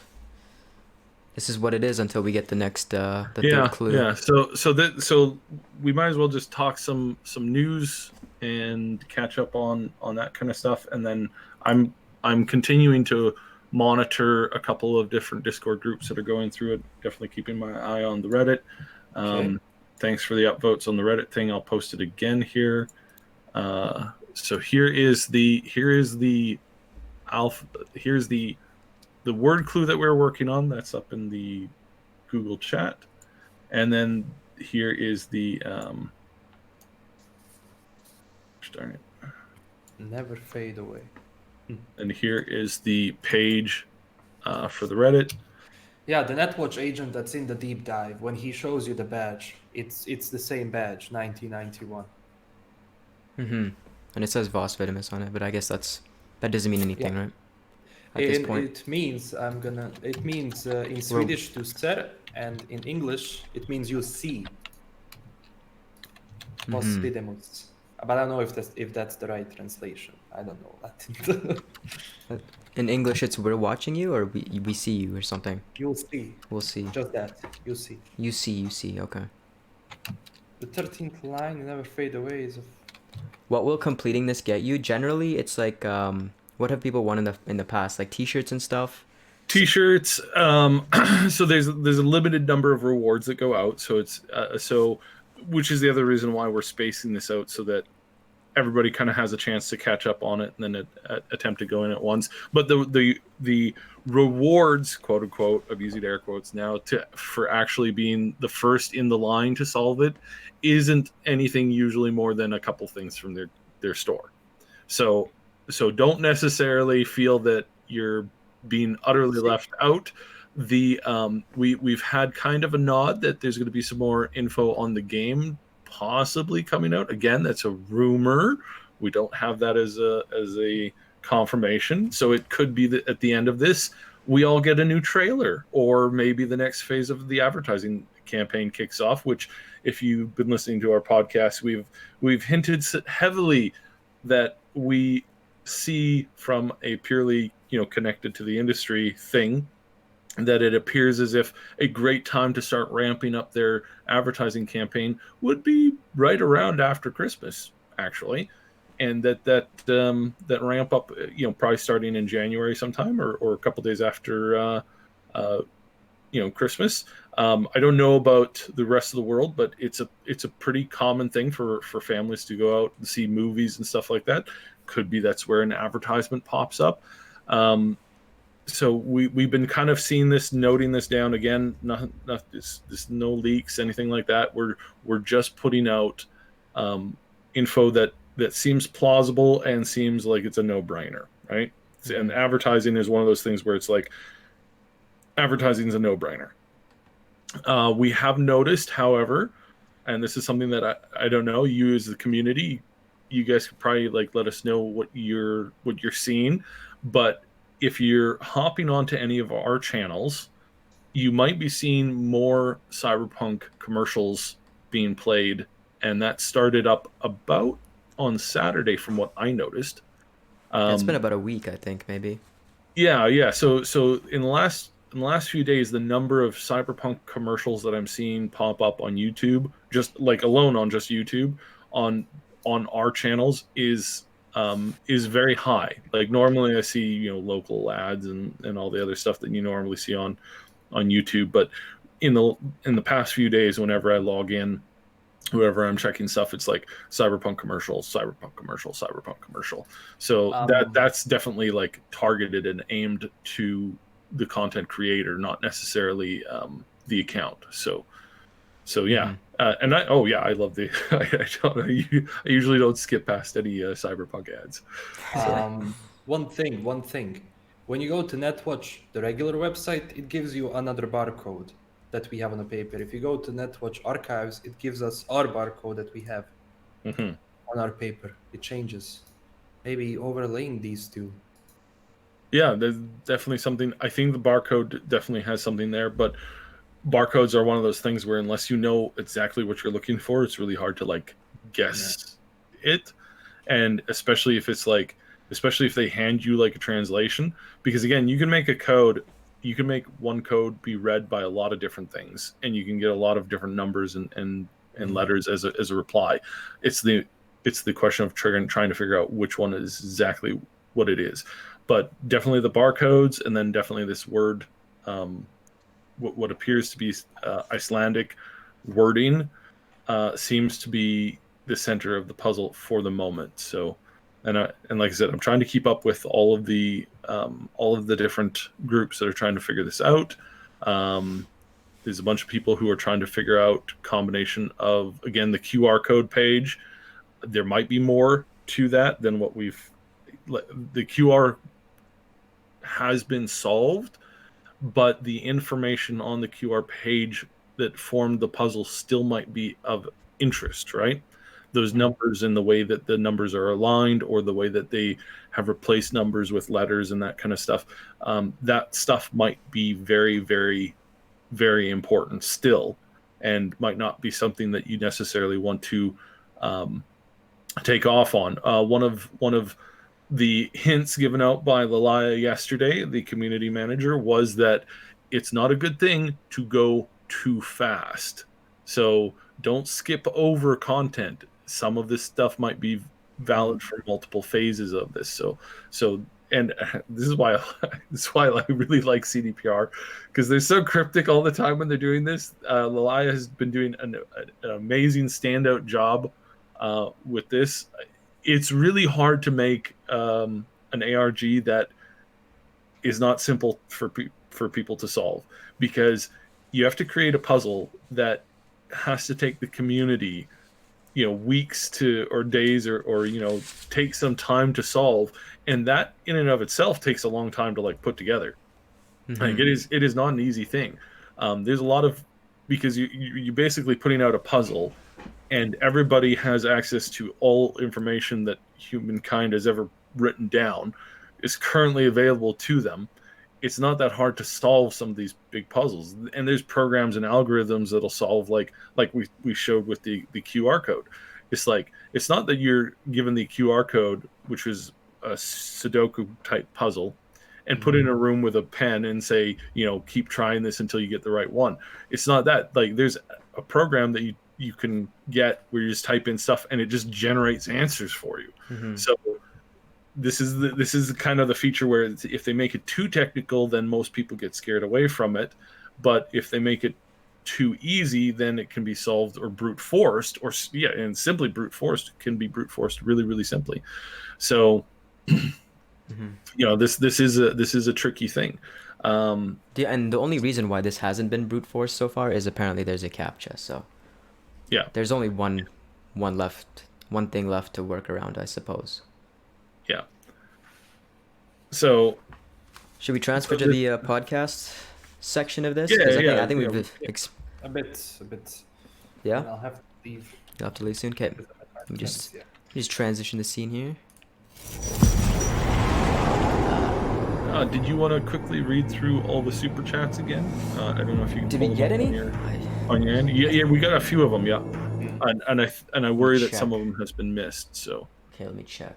this is what it is until we get the next third clue. Yeah. So we might as well just talk some news and catch up on that kind of stuff, and then I'm continuing to monitor a couple of different Discord groups that are going through it. Definitely keeping my eye on the Reddit. Okay. Thanks for the upvotes on the Reddit thing. I'll post it again here. So here's the word clue that we're working on. That's up in the Google chat. And then here is the darn it. Never fade away. And here is the page for the Reddit. Yeah, the Netwatch agent that's in the deep dive, when he shows you the badge, it's the same badge, 1991. And it says Voss Vitamus on it, but I guess that doesn't mean anything, right? At this point. It means in Swedish to ser, and in English it means you see. Voss Vitamus. But I don't know if that's the right translation. I don't know Latin. In English, it's we're watching you, or we see you, or something. You'll see. We'll see. Just that. You see. You see. Okay. The 13th line, never fade away, is. What will completing this get you? Generally, it's like what have people won in the past, like T-shirts and stuff. T-shirts. So there's a limited number of rewards that go out. So it's which is the other reason why we're spacing this out, so that everybody kind of has a chance to catch up on it and then attempt to go in at once. But the rewards, quote unquote, I'm using air quotes now, for actually being the first in the line to solve it isn't anything usually more than a couple things from their store. So don't necessarily feel that you're being utterly left out. We've had kind of a nod that there's going to be some more info on the game possibly coming out. Again, that's a rumor. We don't have that as a confirmation. So it could be that at the end of this, we all get a new trailer, or maybe the next phase of the advertising campaign kicks off, which, if you've been listening to our podcast, we've hinted heavily that we see from a purely connected to the industry thing, that it appears as if a great time to start ramping up their advertising campaign would be right around after Christmas, actually, and that ramp up, probably starting in January sometime, or a couple days after Christmas. I don't know about the rest of the world, but it's a pretty common thing for families to go out and see movies and stuff like that. Could be that's where an advertisement pops up. So we've been kind of seeing this, noting this down again. Not this no leaks, anything like that. We're just putting out info that seems plausible and seems like it's a no-brainer, right? Mm-hmm. And advertising is one of those things where it's like, advertising is a no-brainer. We have noticed, however, and this is something that I don't know, you as the community, you guys could probably let us know what you're seeing, but if you're hopping onto any of our channels, you might be seeing more Cyberpunk commercials being played, and that started up about on Saturday from what I noticed. It's been about a week, I think, maybe. Yeah. So in the last few days, the number of Cyberpunk commercials that I'm seeing pop up on YouTube, just like alone on just YouTube, on our channels is very high. Like normally I see, local ads and all the other stuff that you normally see on YouTube, but in the past few days, whenever I log in, whoever I'm checking stuff, it's like Cyberpunk commercial, Cyberpunk commercial, Cyberpunk commercial. So that's definitely like targeted and aimed to the content creator, not necessarily the account. So yeah. And I love the I usually don't skip past any Cyberpunk ads. One thing. When you go to NetWatch, the regular website, it gives you another barcode that we have on the paper. If you go to NetWatch archives, it gives us our barcode that we have on our paper. It changes. Maybe overlaying these two. Yeah, there's definitely something. I think the barcode definitely has something there, but barcodes are one of those things where unless you know exactly what you're looking for, it's really hard to like guess it. And especially if they hand you like a translation, because again, you can make one code be read by a lot of different things, and you can get a lot of different numbers and letters as a reply. It's the question of trying to figure out which one is exactly what it is. But definitely the barcodes, and then definitely this word, what appears to be Icelandic wording, seems to be the center of the puzzle for the moment. So, and like I said, I'm trying to keep up with all of the different groups that are trying to figure this out. There's a bunch of people who are trying to figure out combination of, again, the QR code page. There might be more to that than what the QR has been solved, but the information on the QR page that formed the puzzle still might be of interest, right? Those numbers and the way that the numbers are aligned, or the way that they have replaced numbers with letters and that kind of stuff. That stuff might be very, very, very important still, and might not be something that you necessarily want to take off on. One of the hints given out by Lalaya yesterday, the community manager, was that it's not a good thing to go too fast. So don't skip over content. Some of this stuff might be valid for multiple phases of this. So and this is why I really like CDPR, because they're so cryptic all the time when they're doing this. Lalaya has been doing an amazing standout job with this. It's really hard to make an ARG that is not simple for people to solve, because you have to create a puzzle that has to take the community, weeks or days or take some time to solve, and that in and of itself takes a long time to like put together. Like it is not an easy thing. There's a lot of, because you're basically putting out a puzzle, and everybody has access to all information that humankind has ever written down is currently available to them. It's not that hard to solve some of these big puzzles, and there's programs and algorithms that'll solve like we showed with the QR code. It's like, it's not that you're given the QR code, which is a Sudoku type puzzle, and put it in a room with a pen and say, keep trying this until you get the right one. It's not that. Like, there's a program that you can get where you just type in stuff and it just generates answers for you. So this is kind of the feature where if they make it too technical, then most people get scared away from it. But if they make it too easy, then it can be solved or brute forced, and simply brute forced can be brute forced really, really simply. So this is a tricky thing. And the only reason why this hasn't been brute force so far is apparently there's a CAPTCHA. So yeah, there's only one thing left to work around, I suppose. Yeah. So should we transfer to the podcast section of this? Yeah, I think we've a bit. Yeah. I'll have to leave. You'll have to leave soon. Okay. Let me just transition the scene here. Did you want to quickly read through all the super chats again? I don't know if you can. Did we get any? On your end? Yeah, we got a few of them. Yeah, and I worry that some of them has been missed. So okay, let me check.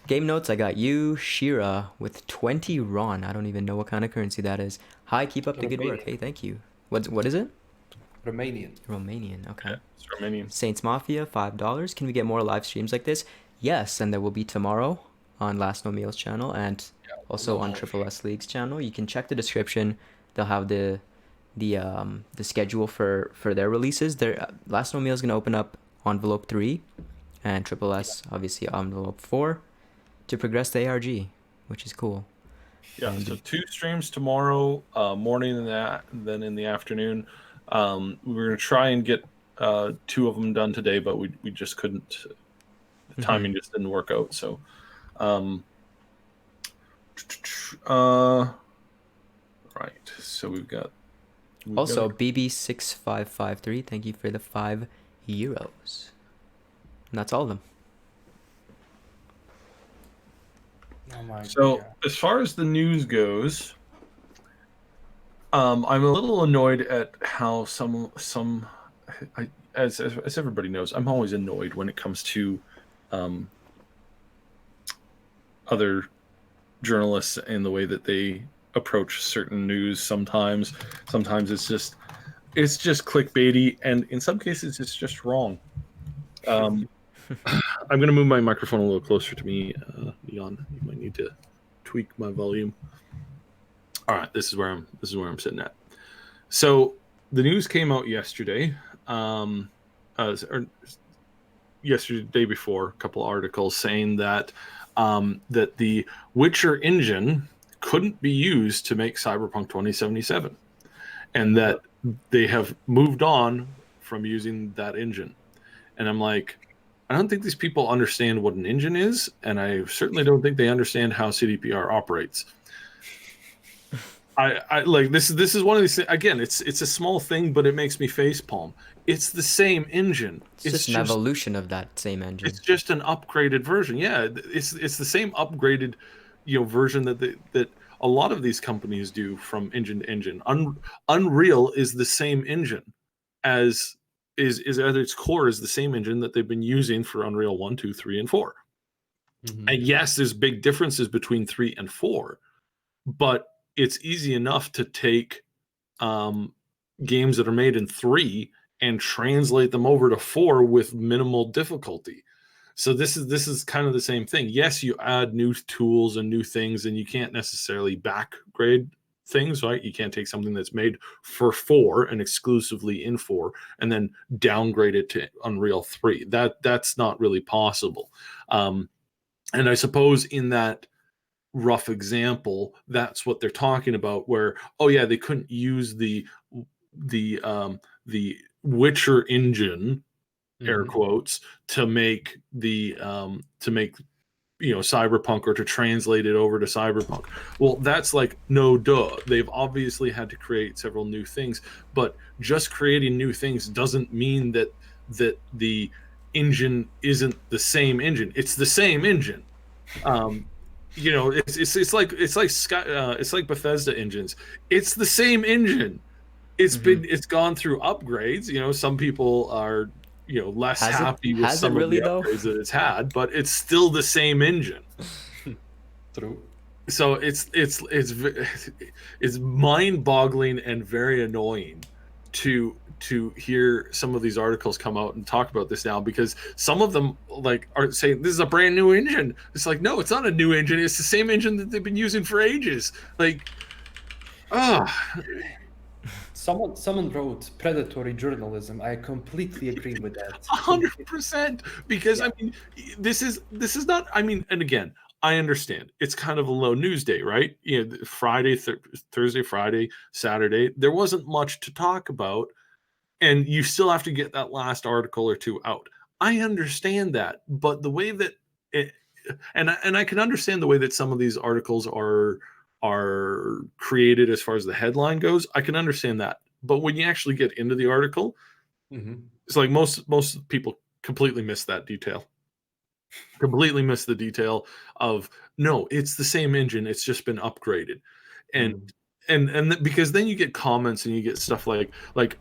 Game notes, I got you, Shira, with 20 RON. I don't even know what kind of currency that is. Hi, keep up the good work. Romanian. Hey, thank you. What is it? Romanian. Romanian, okay. Yeah, it's Romanian. Saints Mafia, $5. Can we get more live streams like this? Yes, and there will be tomorrow on Last No Meals channel and also on Triple S League's channel. You can check the description. They'll have the schedule for their releases. Their Last No Meal is gonna open up envelope 3, and Triple S obviously envelope 4 to progress the ARG, which is cool. Yeah, so 2 streams tomorrow morning and then in the afternoon. We're gonna try and get 2 of them done today, but we just couldn't. The timing just didn't work out. So, right. So we've got. Also, BB6553, thank you for the €5. And that's all of them. Oh my So God. as far as the news goes, I'm a little annoyed at how as everybody knows, I'm always annoyed when it comes to other journalists and the way that they approach certain news. Sometimes it's just clickbaity, and in some cases it's just wrong. I'm going to move my microphone a little closer to me, Leon. You might need to tweak my volume. All right, this is where I'm sitting at. So the news came out yesterday, yesterday, day before, a couple articles saying that that the Witcher engine couldn't be used to make Cyberpunk 2077, and that they have moved on from using that engine. And I'm like, I don't think these people understand what an engine is, and I certainly don't think they understand how CDPR operates. I like this is one of these things. Again, it's a small thing, but it makes me facepalm. It's the same engine. It's just an evolution of that same engine. It's just an upgraded version. Yeah, it's the same upgraded, version that a lot of these companies do from engine to engine. Unreal is the same engine as is at its core is the same engine that they've been using for Unreal 1, 2, 3, and 4. And yes, there's big differences between 3 and 4, but it's easy enough to take games that are made in 3 and translate them over to 4 with minimal difficulty. So this is kind of the same thing. Yes, you add new tools and new things, and you can't necessarily backgrade things, right? You can't take something that's made for 4 and exclusively in 4 and then downgrade it to Unreal 3. That's not really possible. And I suppose in that rough example, that's what they're talking about, where, oh yeah, they couldn't use the Witcher engine, air quotes, to make Cyberpunk, or to translate it over to Cyberpunk. Well, that's like, no duh. They've obviously had to create several new things, but just creating new things doesn't mean that the engine isn't the same engine. It's the same engine. It's like Bethesda engines. It's the same engine. It's gone through upgrades. Some people are less happy with some of the upgrades that it's had, but it's still the same engine. True. So it's mind-boggling and very annoying to hear some of these articles come out and talk about this now, because some of them are saying this is a brand new engine. It's like, no, it's not a new engine. It's the same engine that they've been using for ages. Someone wrote predatory journalism. I completely agree with that. 100%, because I mean, this is not. I mean, and again, I understand it's kind of a low news day, right? Friday, Thursday, Friday, Saturday, there wasn't much to talk about, and you still have to get that last article or 2 out. I understand that, but the way that and I can understand the way that some of these articles are created as far as the headline goes. I can understand that, but when you actually get into the article, it's like most people completely miss that detail. Completely miss the detail of, no, it's the same engine, it's just been upgraded. And because then you get comments and you get stuff like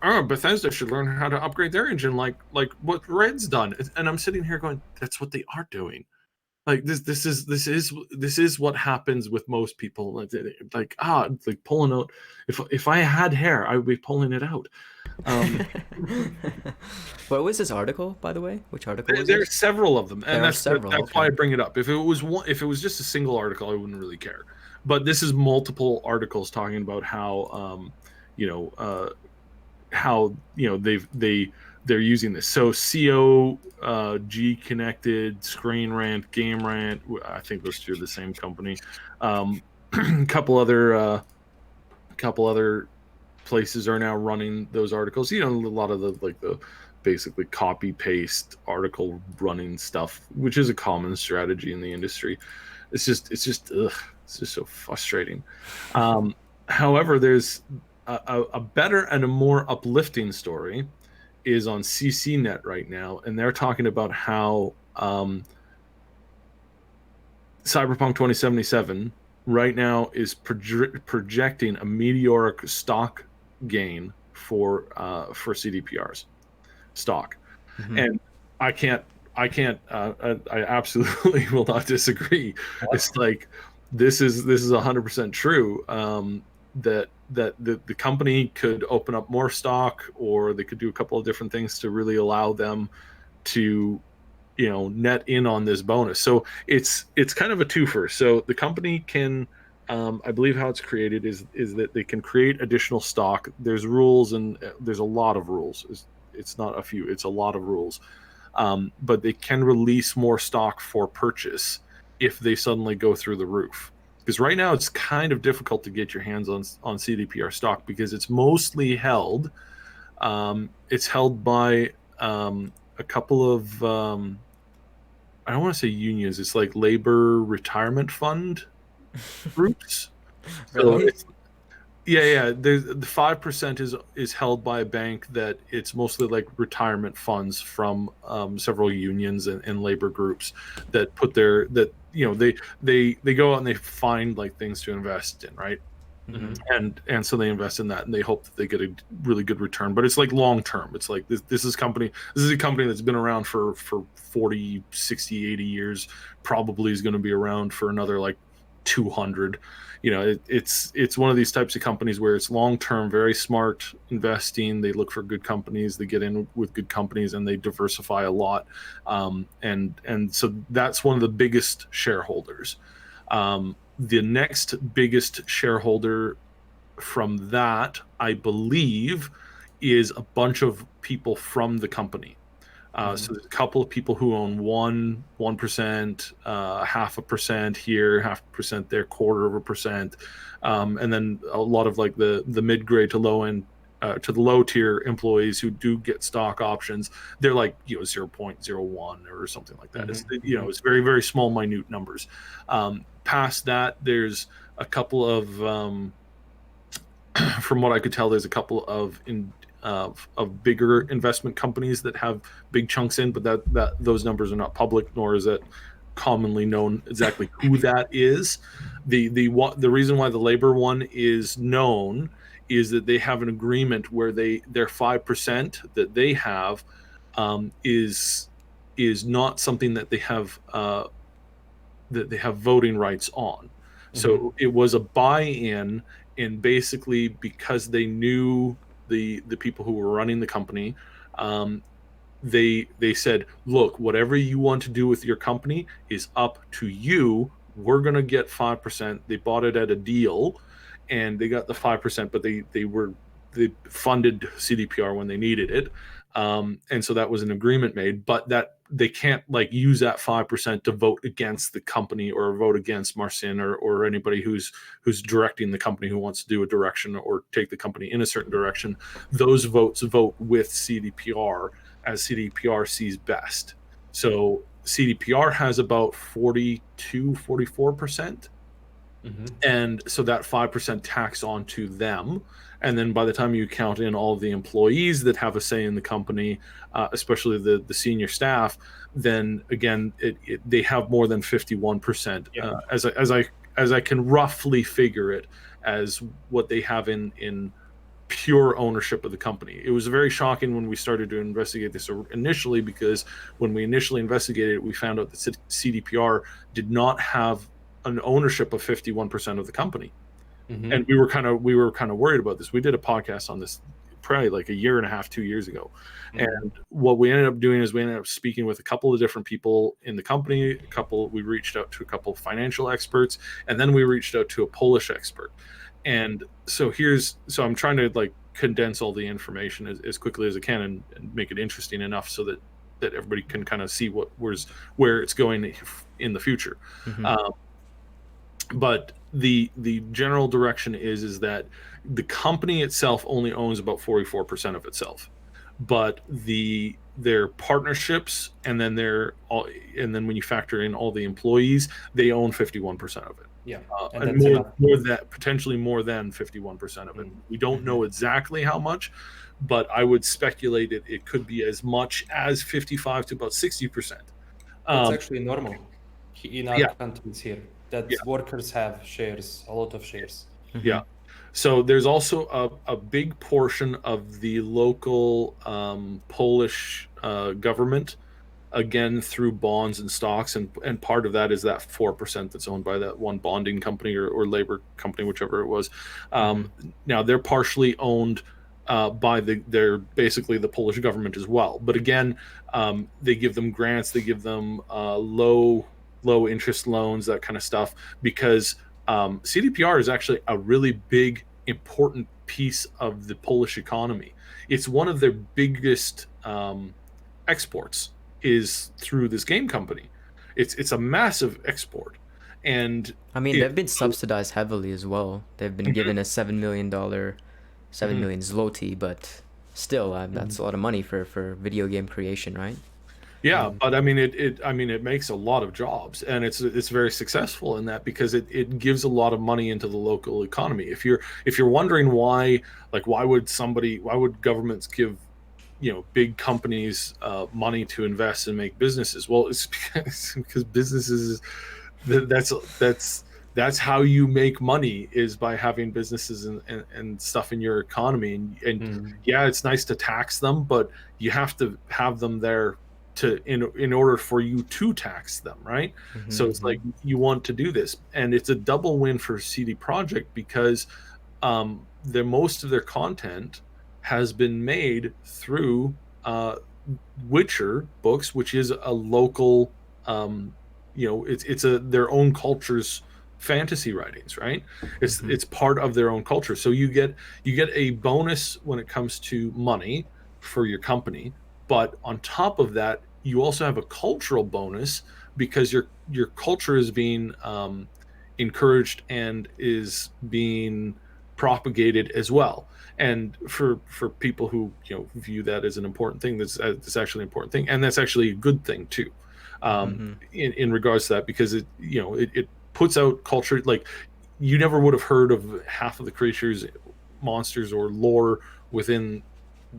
oh, Bethesda should learn how to upgrade their engine like what Red's done. And I'm sitting here going, that's what they are doing. Like this is what happens with most people. Like pulling out. If I had hair, I would be pulling it out. What was this article, by the way? Which article was There are it? several of them, and There are several. that's Okay. why I bring it up. If it was just a single article, I wouldn't really care. But this is multiple articles talking about how they're using this. So COG Connected, Screen Rant, Game Rant. I think those two are the same company. Couple other places are now running those articles. A lot of the basically copy paste article running stuff, which is a common strategy in the industry. It's just so frustrating. However, there's a better and a more uplifting story is on CCNet right now, and they're talking about how Cyberpunk 2077 right now is projecting a meteoric stock gain for CDPR's stock. Mm-hmm. And I absolutely will not disagree. It's like this is 100% true. That the company could open up more stock, or they could do a couple of different things to really allow them to net in on this bonus. So it's kind of a twofer. So the company can I believe how it's created is that they can create additional stock. There's rules, and there's a lot of rules. It's not a few, it's a lot of rules. But they can release more stock for purchase if they suddenly go through the roof. Because right now it's kind of difficult to get your hands on CDPR stock because it's mostly held. It's held by a couple of I don't want to say unions. It's like labor retirement fund groups. Really? So it's, yeah. The 5% is held by a bank that it's mostly like retirement funds from several unions and labor groups that put they go out and they find like things to invest in, right? Mm-hmm. And so they invest in that, and they hope that they get a really good return. But it's like long term. It's like this is a company that's been around for 40, 60, 80 years, probably is going to be around for another like 200. It's one of these types of companies where it's long term, very smart investing. They look for good companies, they get in with good companies, and they diversify a lot. And so that's one of the biggest shareholders. The next biggest shareholder from that, I believe, is a bunch of people from the company. So there's a couple of people who own 1%, 0.5% here, 0.5% there, 1/4%, and then a lot of like the mid grade to low end, to the low tier employees who do get stock options. They're like 0.01 or something like that. It's very, very small, minute numbers. Past that, there's a couple of from what I could tell, there's a couple of bigger investment companies that have big chunks in, but that those numbers are not public, nor is it commonly known exactly who that is. The reason why the labor one is known is that they have an agreement where their 5% that they have is not something that they have voting rights on. So it was a buy-in, and basically because they knew the people who were running the company, they said, look, whatever you want to do with your company is up to you. We're going to get 5%. They bought it at a deal, and they got the 5%, but they funded CDPR when they needed it. And so that was an agreement made, but that they can't like use that 5% to vote against the company or vote against Marcin or anybody who's directing the company, who wants to do a direction or take the company in a certain direction. Those votes vote with CDPR as CDPR sees best. So CDPR has about 44%. And so that 5% tax onto them. And then by the time you count in all of the employees that have a say in the company, especially the senior staff, then again, they have more than 51%. As I can roughly figure it as what they have in pure ownership of the company. It was very shocking when we started to investigate this initially, because when we initially investigated it, we found out that CDPR did not have an ownership of 51% of the company. And we were kind of worried about this. We did a podcast on this probably like a year and a half, 2 years ago. And what we ended up doing is we ended up speaking with a couple of different people in the company. We reached out to a couple of financial experts, and then we reached out to a Polish expert. And so I'm trying to like condense all the information as quickly as I can and make it interesting enough so that everybody can kind of see where it's going in the future. But the general direction is that the company itself only owns about 44% of itself, but their partnerships and then when you factor in all the employees, they own 51% of it. Yeah, and potentially more than 51% of it. We don't know exactly how much, but I would speculate it could be as much as 55 to about 60%. That's actually normal in our countries here, that workers have shares, a lot of shares. Yeah. So there's also a big portion of the local Polish government, again through bonds and stocks, and part of that is that 4% that's owned by that one bonding company or labor company, whichever it was. Now they're partially owned by they're basically the Polish government as well. But again, they give them grants, they give them low interest loans, that kind of stuff, because CDPR is actually a really big, important piece of the Polish economy. It's one of their biggest exports is through this game company. It's a massive export. And I mean, they've been subsidized heavily as well. They've been given a $7 million zloty, but still, that's a lot of money for video game creation, right? Yeah, but I mean, it makes a lot of jobs, and it's very successful in that, because it gives a lot of money into the local economy. If you're wondering why would governments give big companies money to invest and make businesses? Well, it's because businesses, that's how you make money, is by having businesses and stuff in your economy. And yeah, it's nice to tax them, but you have to have them there in order for you to tax them, right? So it's like, you want to do this, and it's a double win for CD Projekt, because most of their content has been made through Witcher books, which is a local, it's their own culture's fantasy writings, right? It's part of their own culture. So you get a bonus when it comes to money for your company, but on top of that, you also have a cultural bonus, because your culture is being encouraged and is being propagated as well. And for people who view that as an important thing, that's actually an important thing, and that's actually a good thing too, in regards to that, because it puts out culture. Like, you never would have heard of half of the creatures, monsters, or lore within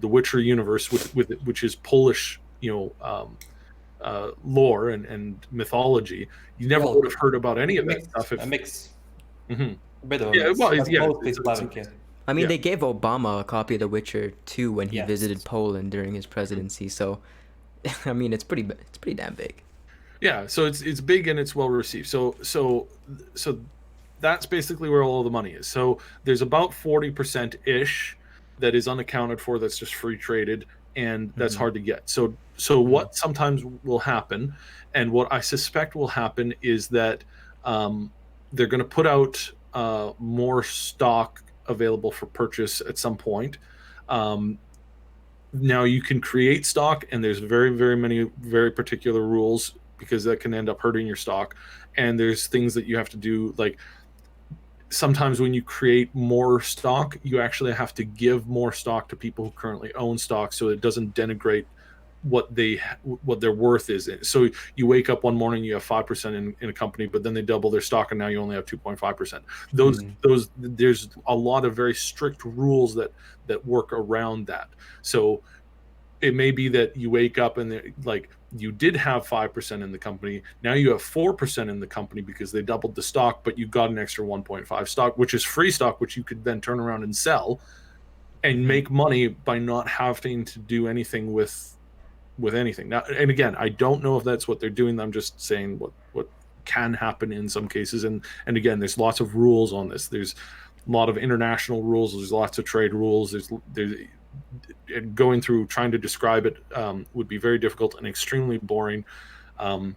the Witcher universe, which is Polish, lore and mythology. You never would have heard about any of that stuff. A mix. Bit of it's Slavic. I mean, they gave Obama a copy of The Witcher 2 when he visited Poland during his presidency. So, I mean, it's pretty damn big. Yeah, so it's big and it's well received. So that's basically where all the money is. So there's about 40% ish that is unaccounted for, that's just free traded, and that's hard to get. So what sometimes will happen, and what I suspect will happen, is that they're going to put out more stock available for purchase at some point. Now you can create stock, and there's very, very many very particular rules, because that can end up hurting your stock. And there's things that you have to do, like sometimes when you create more stock, you actually have to give more stock to people who currently own stock, so it doesn't denigrate what their worth is. So you wake up one morning, you have 5% in a company, but then they double their stock, and now you only have 2.5%. Those there's a lot of very strict rules that work around that. So it may be that you wake up and like, you did have 5% in the company, now you have 4% in the company because they doubled the stock, but you got an extra 1.5 stock, which is free stock, which you could then turn around and sell. and make money by not having to do anything with anything. Now, and again, I don't know if that's what they're doing. I'm just saying what can happen in some cases. And again, there's lots of rules on this. There's a lot of international rules. There's lots of trade rules. There's and going through trying to describe it would be very difficult and extremely boring. I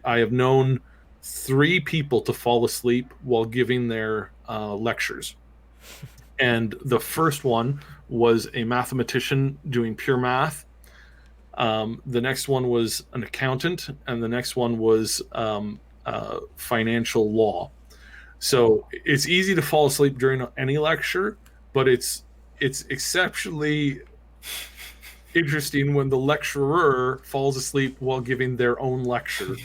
have known 3 people to fall asleep while giving their lectures. And the first one was a mathematician doing pure math. The next one was an accountant, and the next one was financial law. So it's easy to fall asleep during any lecture, but it's exceptionally interesting when the lecturer falls asleep while giving their own lecture.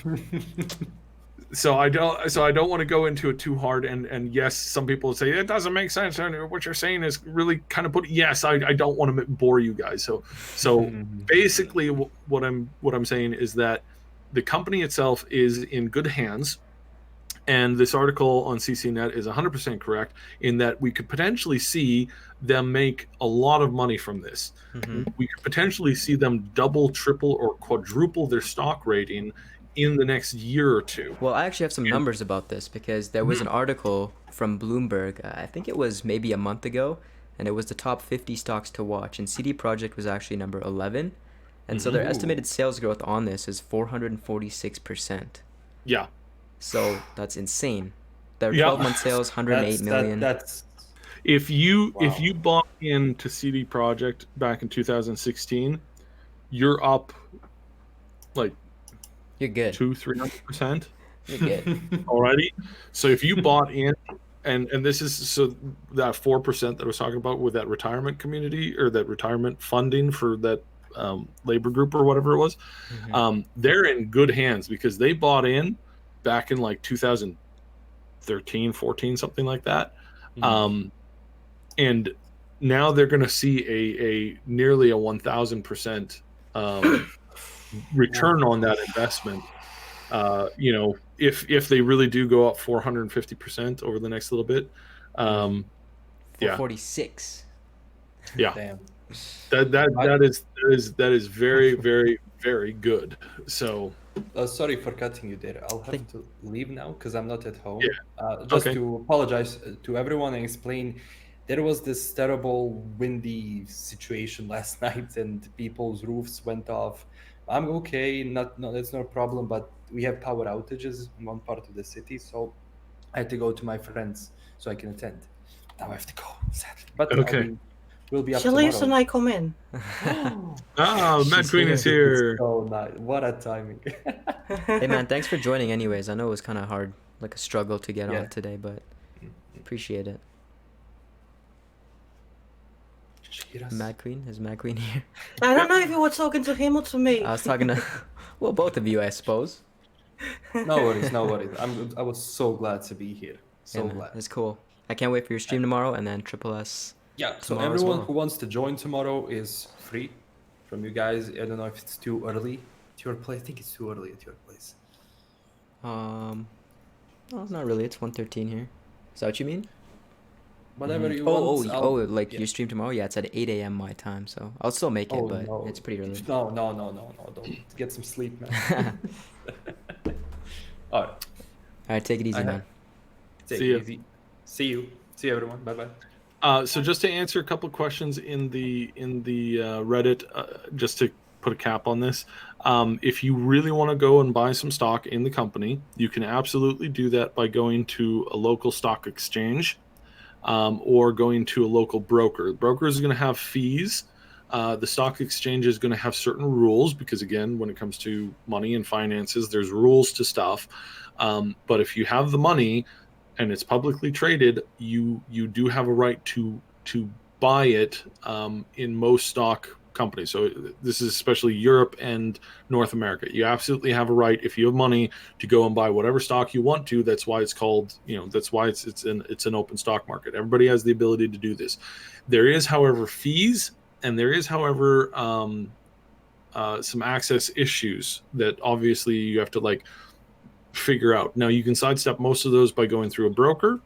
So I don't want to go into it too hard. And yes, some people say it doesn't make sense, and what you're saying is really kind of yes, I don't want to bore you guys. So basically what I'm saying is that the company itself is in good hands. And this article on CCNet is 100% correct in that we could potentially see them make a lot of money from this. We could potentially see them double, triple, or quadruple their stock rating in the next year or two. Well, I actually have some numbers about this because there was an article from Bloomberg, I think it was maybe a month ago, and it was the top 50 stocks to watch, and CD Projekt was actually number 11. And so their estimated sales growth on this is 446%. Yeah. So that's insane. Their 12-month sales, 108 million. That's if you bought into CD Projekt back in 2016, you're up like you're good. 200-300%. You're good already. So if you bought in, and this is so that 4% that I was talking about with that retirement community or that retirement funding for that labor group or whatever it was, they're in good hands because they bought in back in like 2013, 14, something like that. And now they're going to see a nearly a 1,000% return on that investment. If they really do go up 450% over the next little bit, 446. Yeah. damn. That is very, very, very good. So Sorry for cutting you there. I'll have to leave now because I'm not at home. Yeah. Just Okay. to apologize to everyone and explain, there was this terrible windy situation last night and people's roofs went off. I'm okay, that's no problem, but we have power outages in one part of the city, so I had to go to my friends so I can attend. Now I have to go, sadly. But Okay. we'll be up Shall tomorrow. I come in? Madqueen is here. So nice. What a timing. Hey man, thanks for joining anyways. I know it was kind of hard, like a struggle to get on today, but appreciate it. Madqueen? Is Madqueen here? I don't know if you were talking to him or to me. I was talking to, well, both of you, I suppose. No worries. I was so glad to be here. So Man, glad. it's cool. I can't wait for your stream tomorrow and then Triple S. Yeah, so tomorrow as everyone well. who wants to join tomorrow is free from you guys. I don't know if it's too early at your place. I think it's too early at your place. No, not really. It's 1:13 here. Is that what you mean? Whatever you want. Like your stream tomorrow? Yeah, it's at 8 a.m. my time, so I'll still make it, but no. it's pretty early. No. Don't get some sleep, man. All right. All right, take it easy, man. Take See ya. it easy. See you, everyone. Bye-bye. So just to answer a couple of questions in the Reddit, just to put a cap on this, if you really want to go and buy some stock in the company, you can absolutely do that by going to a local stock exchange or going to a local broker. The broker is going to have fees. The stock exchange is going to have certain rules because, again, when it comes to money and finances, there's rules to stuff. But if you have the money and it's publicly traded, you do have a right to buy it in most stock companies. So this is especially Europe and North America. You absolutely have a right, if you have money, to go and buy whatever stock you want to. That's why it's called, that's why it's an open stock market. Everybody has the ability to do this. There is, however, fees, and there is, however, some access issues that obviously you have to figure out. Now, you can sidestep most of those by going through a broker,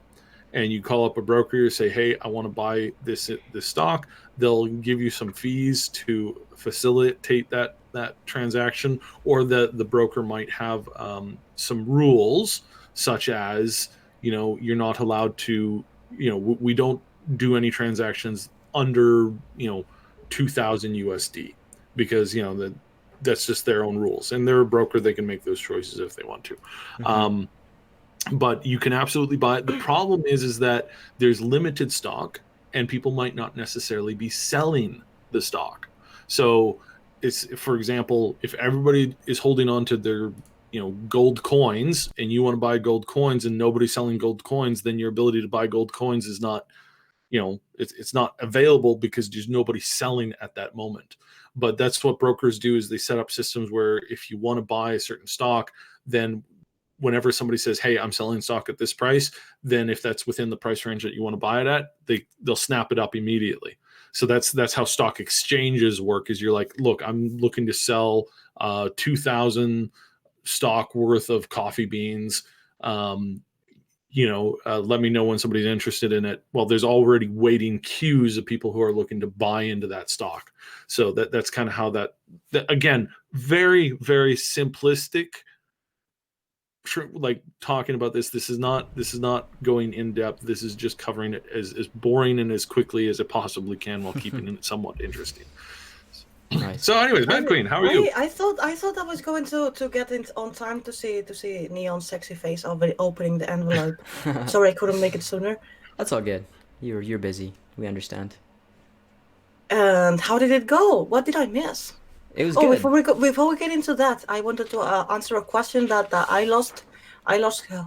and you call up a broker, you say, hey, I want to buy this stock. They'll give you some fees to facilitate that transaction, or the broker might have some rules, such as, you're not allowed to, we don't do any transactions under 2,000 USD, because that's just their own rules, and they're a broker. They can make those choices if they want to. But you can absolutely buy it. The problem is that there's limited stock, and people might not necessarily be selling the stock. So it's, for example, if everybody is holding on to their gold coins, and you want to buy gold coins and nobody's selling gold coins, then your ability to buy gold coins is not, it's not available, because there's nobody selling at that moment. But that's what brokers do, is they set up systems where if you want to buy a certain stock, then whenever somebody says, hey, I'm selling stock at this price, then if that's within the price range that you want to buy it at, they'll snap it up immediately. So that's how stock exchanges work, is you're like, look, I'm looking to sell 2,000 stock worth of coffee beans. Let me know when somebody's interested in it. Well, there's already waiting queues of people who are looking to buy into that stock. So that's kind of how that again, very, very simplistic, like talking about this. This is not going in depth. This is just covering it as boring and as quickly as it possibly can, while keeping it somewhat interesting. Nice. So anyways, Madqueen, how are you? I thought I was going to get in on time to see Neon's sexy face opening the envelope. Sorry, I couldn't make it sooner. That's all good. You're busy. We understand. And how did it go? What did I miss? It was good. Before we get into that, I wanted to answer a question that I lost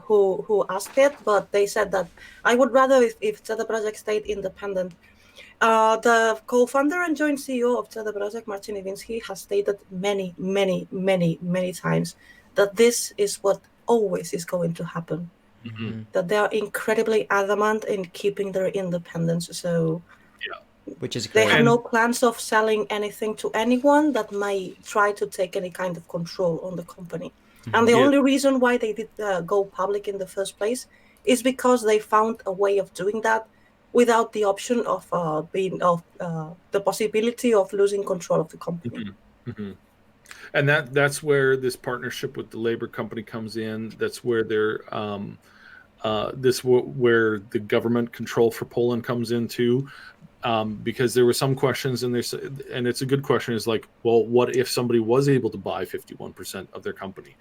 who asked it, but they said that I would rather if CD Projekt stayed independent. The co-founder and joint CEO of CD Projekt, Marcin Iwiński, has stated many, many, many, many times that this is what always is going to happen. Mm-hmm. That they are incredibly adamant in keeping their independence. So which is great. They have no plans of selling anything to anyone that might try to take any kind of control on the company. And the only reason why they did go public in the first place is because they found a way of doing that without the option of the possibility of losing control of the company. Mm-hmm. And that's where this partnership with the labor company comes in. That's where they're where the government control for Poland comes in too. Because there were some questions, and it's a good question, is like, well, what if somebody was able to buy 51% of their company?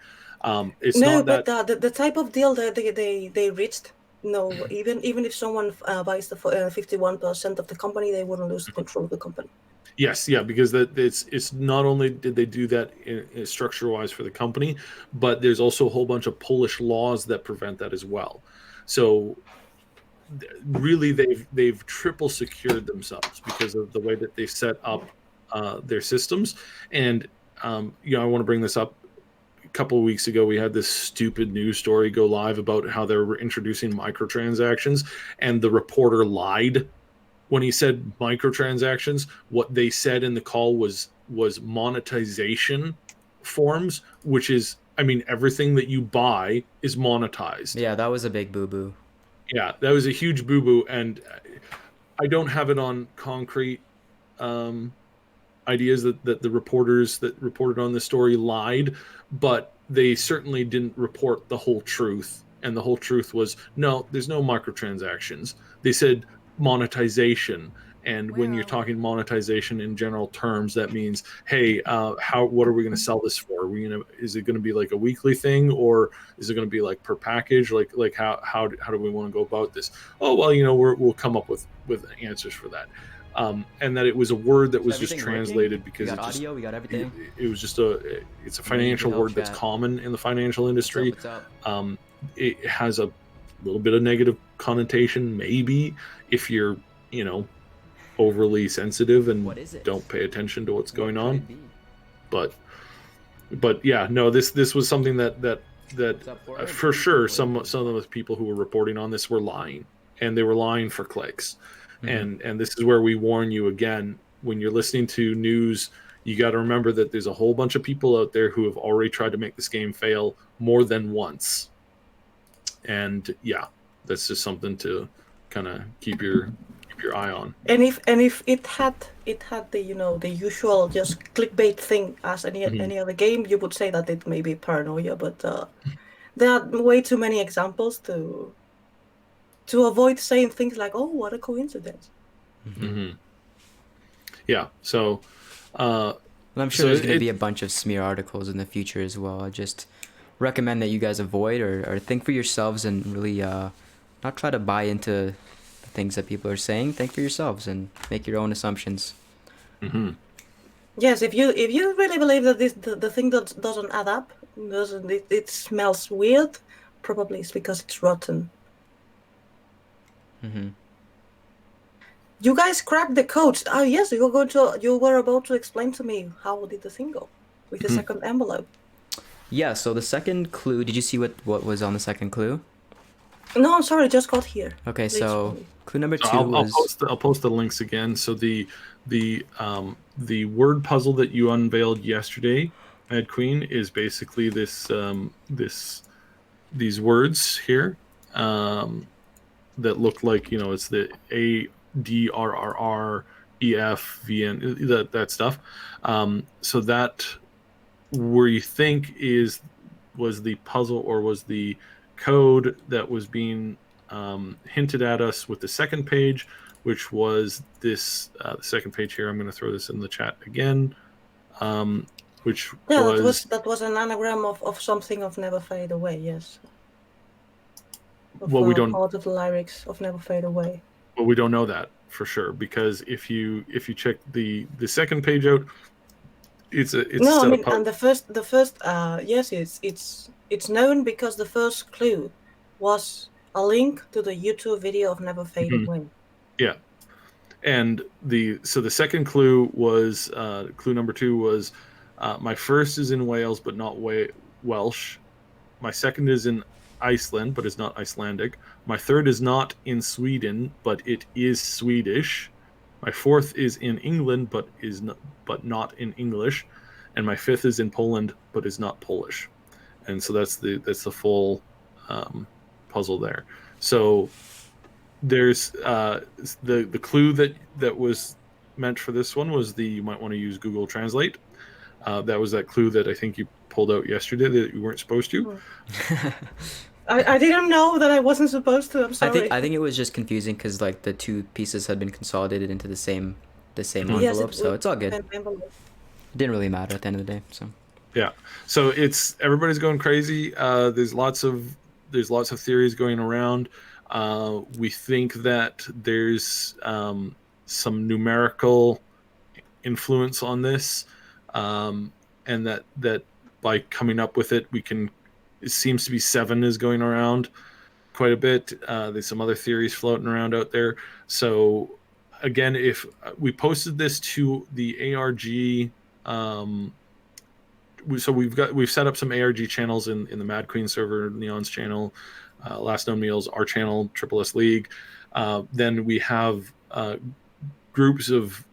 It's no, not but that the type of deal that they reached. No, even if someone buys the 51% of the company, they wouldn't lose control of the company. Yes, yeah, because it's not only did they do that in structure-wise for the company, but there's also a whole bunch of Polish laws that prevent that as well. So really, they've triple secured themselves because of the way that they set up their systems. And I want to bring this up. A couple of weeks ago, we had this stupid news story go live about how they were introducing microtransactions, and the reporter lied when he said microtransactions. What they said in the call was monetization forms, which is, I mean, everything that you buy is monetized. Yeah, that was a big boo-boo. Yeah, that was a huge boo-boo, and I don't have it on concrete ideas that the reporters that reported on the story lied, but they certainly didn't report the whole truth. And the whole truth was, no, there's no microtransactions. They said monetization. And when you're talking monetization in general terms, that means, hey, what are we going to sell this for? Is it going to be like a weekly thing, or is it going to be like per package? Like how do we want to go about this? Oh, well, we'll come up with answers for that. And that it was a word that was just translated because we got audio, we got everything. It was just it's a financial word that's common in the financial industry. What's up? It has a little bit of negative connotation, maybe, if you're, overly sensitive and don't pay attention to what's going on. But yeah, no, this was something that for sure some of the people who were reporting on this were lying, and they were lying for clicks. Mm-hmm. And this is where we warn you again, when you're listening to news, you got to remember that there's a whole bunch of people out there who have already tried to make this game fail more than once. And yeah, that's just something to kind of keep your eye on. And if it had the the usual just clickbait thing as any other game, you would say that it may be paranoia, but there are way too many examples to avoid saying things like, "Oh, what a coincidence." Yeah. So. Well, I'm sure there's going to be a bunch of smear articles in the future as well. I just recommend that you guys avoid or think for yourselves and really not try to buy into the things that people are saying. Think for yourselves and make your own assumptions. Yes, if you really believe that the thing that doesn't add up, it smells weird, probably it's because it's rotten. You guys cracked the code. Oh yes, you were about to explain to me how did the thing go with the second envelope. Yeah, so the second clue, did you see what was on the second clue? No, I'm sorry, just got here. Okay, so clue number 2 I'll post the links again. So the word puzzle that you unveiled yesterday, Madqueen, is basically these words here that look like, it's the ADRRREFVN, that stuff. So that where you think was the puzzle or was the code that was being hinted at us with the second page, which was this the second page here. I'm going to throw this in the chat again. Which that was an anagram of something of Never Fade Away. Yes. We don't. Part of the lyrics of Never Fade Away. Well, we don't know that for sure, because if you check the second page out, it's no. I mean, and the first yes, it's known because the first clue was a link to the YouTube video of Never Fade Away. Yeah, and the second clue was clue number 2 was my first is in Wales but not Welsh. My second is in Iceland but is not Icelandic. My third is not in Sweden but it is Swedish. My fourth is in England but not in English, and my fifth is in Poland but is not Polish. And so that's the full puzzle there. So there's the clue that was meant for this one was you might want to use Google Translate. That was that clue that I think you pulled out yesterday that you weren't supposed to. I didn't know that I wasn't supposed to. I'm sorry. I think it was just confusing because like the two pieces had been consolidated into the same envelope, so it's all good. It didn't really matter at the end of the day. So yeah, so everybody's going crazy. There's lots of theories going around. We think that there's some numerical influence on this, and that by coming up with it, it seems to be 7 is going around quite a bit. There's some other theories floating around out there. So again, if we posted this to the ARG, so we've set up some ARG channels in the Madqueen server, Neon's channel, Last Known Meals, our channel, Triple S League. Then we have groups of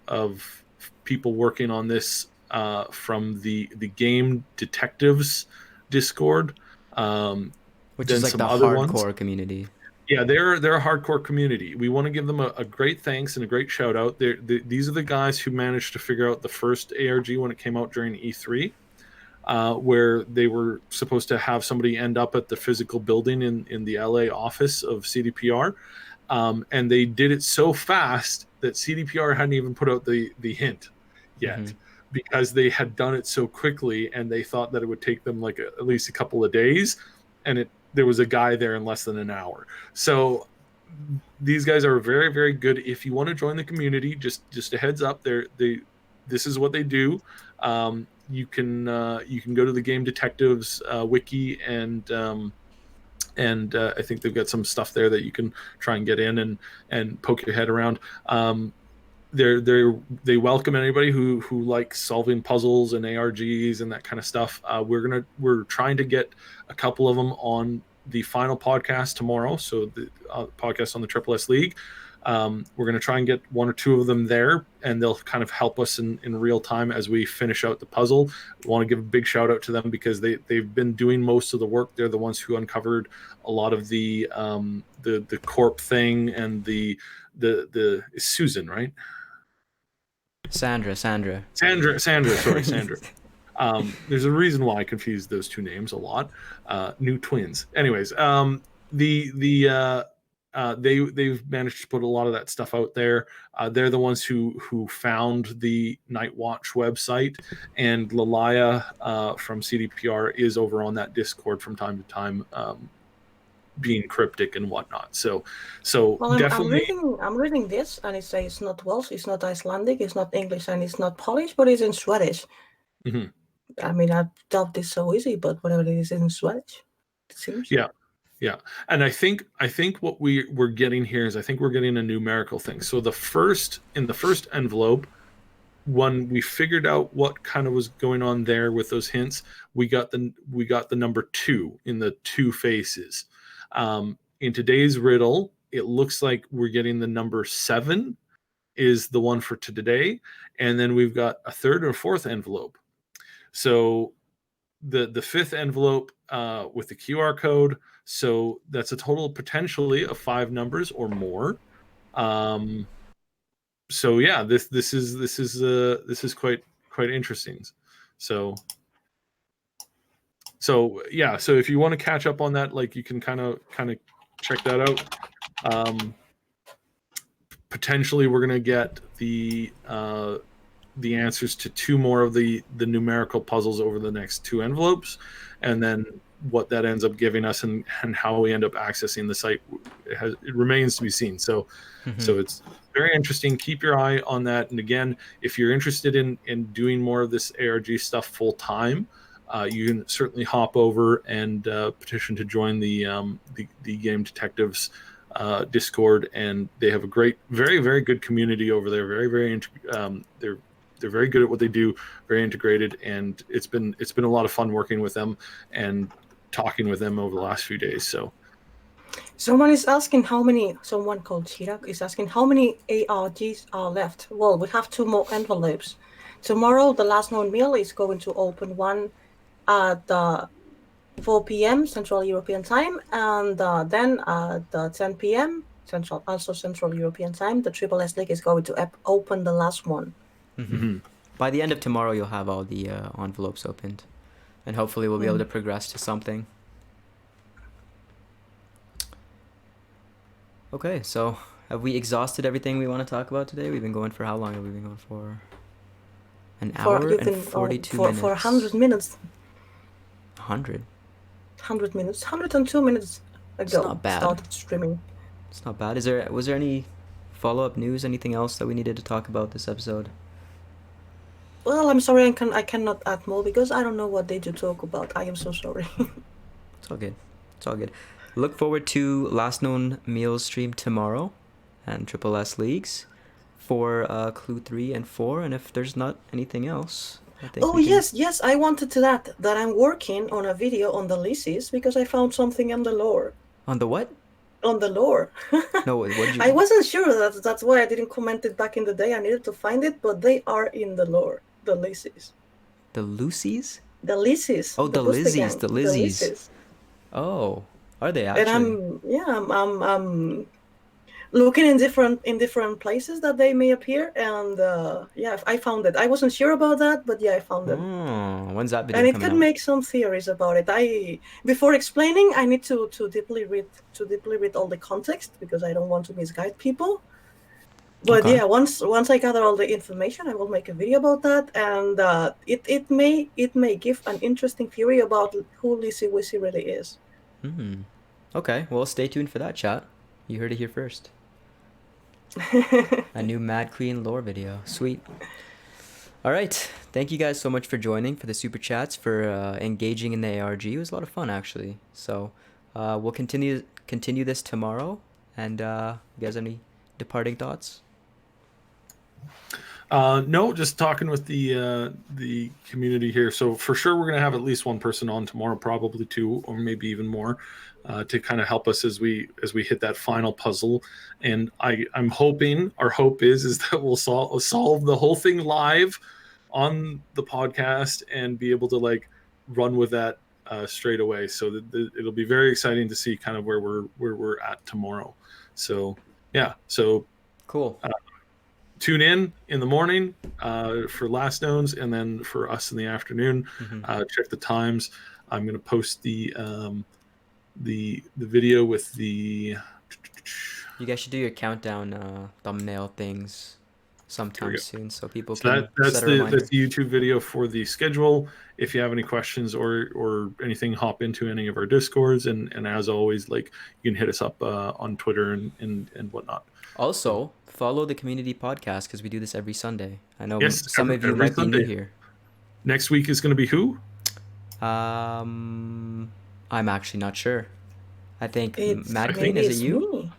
people working on this from the Game Detectives Discord, which is like the hardcore community. Yeah, they're a hardcore community. We want to give them a great thanks and a great shout out. These are the guys who managed to figure out the first ARG when it came out during E3. Where they were supposed to have somebody end up at the physical building in the LA office of CDPR. And they did it so fast that CDPR hadn't even put out the hint yet, because they had done it so quickly and they thought that it would take them like at least a couple of days. And there was a guy there in less than an hour. So these guys are very, very good. If you want to join the community, just a heads up, this is what they do. You can go to the Game Detectives wiki, and I think they've got some stuff there that you can try and get in and poke your head around. They welcome anybody who likes solving puzzles and ARGs and that kind of stuff. We're trying to get a couple of them on the final podcast tomorrow. So the podcast on the Triple S League. We're going to try and get one or two of them there, and they'll kind of help us in real time as we finish out the puzzle. We want to give a big shout out to them because they've been doing most of the work. They're the ones who uncovered a lot of the corp thing and the it's Susan, right? Sandra. Sorry, Sandra. There's a reason why I confused those two names a lot. New twins. Anyways, they've managed to put a lot of that stuff out there. They're the ones who found the Night Watch website, and Lalaya from CDPR is over on that Discord from time to time, being cryptic and whatnot. So Well, definitely. I'm reading this, and it says it's not Welsh, it's not Icelandic, it's not English, and it's not Polish, but it's in Swedish. Mhm. I mean, I doubt this so easy, but whatever it is in Swedish, it seems. Yeah. And I think what we're getting here is I think we're getting a numerical thing. So in the first envelope, when we figured out what kind of was going on there with those hints, we got the number 2 in the 2 faces. In today's riddle, it looks like we're getting the number 7 is the one for today, and then we've got a third or fourth envelope. So the fifth envelope with the QR code. So that's a total potentially of 5 numbers or more. So yeah, this is quite interesting. So yeah, so if you want to catch up on that, like you can kind of check that out. Potentially, we're gonna get the answers to 2 more of the numerical puzzles over the next 2 envelopes, and then what that ends up giving us and how we end up accessing the site, it remains to be seen. So it's very interesting. Keep your eye on that. And again, if you're interested in doing more of this ARG stuff full time, you can certainly hop over and petition to join the Game Detectives Discord, and they have a great, very, very good community over there. They're very good at what they do, very integrated, and it's been a lot of fun working with them and talking with them over the last few days. So someone called Chirac is asking how many ARGs are left. Well, we have 2 more envelopes. Tomorrow, the last known meal is going to open one at 4 p.m. Central European Time, and then at 10 p.m. Central European Time, the Triple S League is going to open the last one. By the end of tomorrow, you'll have all the envelopes opened, and hopefully we'll be able to progress to something. Okay, so have we exhausted everything we want to talk about today? We've been going for how long have we been going for? An hour and 42 minutes. For 100 minutes. 100? 100 minutes. 102 minutes ago. Not bad. Started streaming. It's not bad. Was there any follow-up news, anything else that we needed to talk about this episode? Well, I'm sorry, I cannot add more because I don't know what they do talk about. I am so sorry. It's all good. Look forward to Last Known Meals stream tomorrow and Triple S Leagues for Clue 3 and 4, and if there's not anything else, I think yes, I wanted to that I'm working on a video on the leases because I found something on the lore. On the what? On the lore. No, what did you... I wasn't sure, that's why I didn't comment it back in the day. I needed to find it, but they are in the lore. The Lizzies. The Lucy's? The Lizzies. Oh, the Lizzies. The Lizzies. Oh, are they actually? And I'm looking in different places that they may appear, and I found it. I wasn't sure about that, but I found it. Oh, when's that video and it coming could out? make some theories about it. Before explaining, I need to deeply read all the context because I don't want to misguide people. But okay. Once I gather all the information, I will make a video about that, and it may give an interesting theory about who Lizzie Wizzy really is. Okay, well, stay tuned for that, chat. You heard it here first. A new Madqueen lore video. Sweet. All right, thank you guys so much for joining, for the super chats, for engaging in the ARG. It was a lot of fun, actually. So we'll continue this tomorrow. And you guys have any departing thoughts? No, just talking with the community here. So for sure, we're gonna have at least one person on tomorrow, probably two, or maybe even more, to kind of help us as we hit that final puzzle. And I'm hoping, our hope is that we'll solve the whole thing live on the podcast and be able to like run with that straight away. So it'll be very exciting to see kind of where we're at tomorrow. So yeah, so Cool. tune in the morning for Last Knowns, and then for us in the afternoon. Check the times. I'm going to post the video with the. You guys should do your countdown thumbnail things sometime soon, so people So can that's set a the reminder. that's the YouTube video for the schedule. If you have any questions or anything, hop into any of our Discords, and as always, like, you can hit us up on Twitter and whatnot. Also, follow the community podcast because we do this every Sunday. I know Yes, some of you every might be new Sunday. here. Next week is going to be who? I'm actually not sure. I think It's Madqueen, maybe is it's it you? me.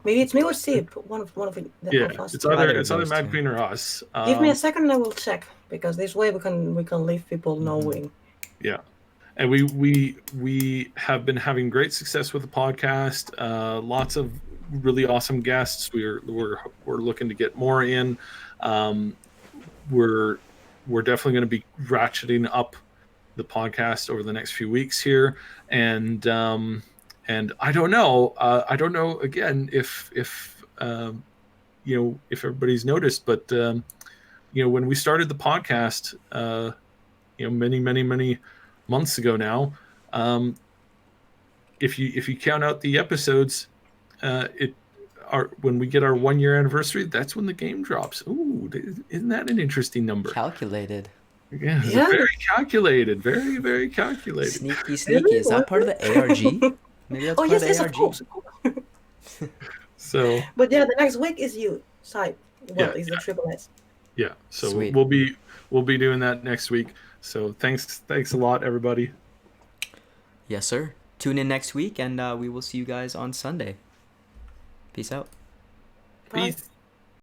Maybe it's me or Sip. One of the Yeah, of us. it's Either either of those two. Madqueen or us. Give me a second and I will check, because this way we can leave people knowing. Yeah, and we have been having great success with the podcast. Lots of really awesome guests. We're looking to get more in. We're definitely going to be ratcheting up the podcast over the next few weeks here, and I don't know. Again, if if everybody's noticed, but when we started the podcast, many months ago now, if you count out the episodes, when we get our 1 year anniversary, that's when the game drops. Ooh, isn't that an interesting number? Calculated. Yeah, Yeah. very calculated. Very, very calculated. Sneaky. Is that part of the ARG? Maybe that's Oh part yes, of the yes, ARG. of course. So But yeah, the next week is you, Side. Well, Yeah, it's the Triple S. yeah, so Sweet. we'll be doing that next week. So thanks a lot, everybody. Yes, sir. Tune in next week, and we will see you guys on Sunday. Peace out. Bye. Peace.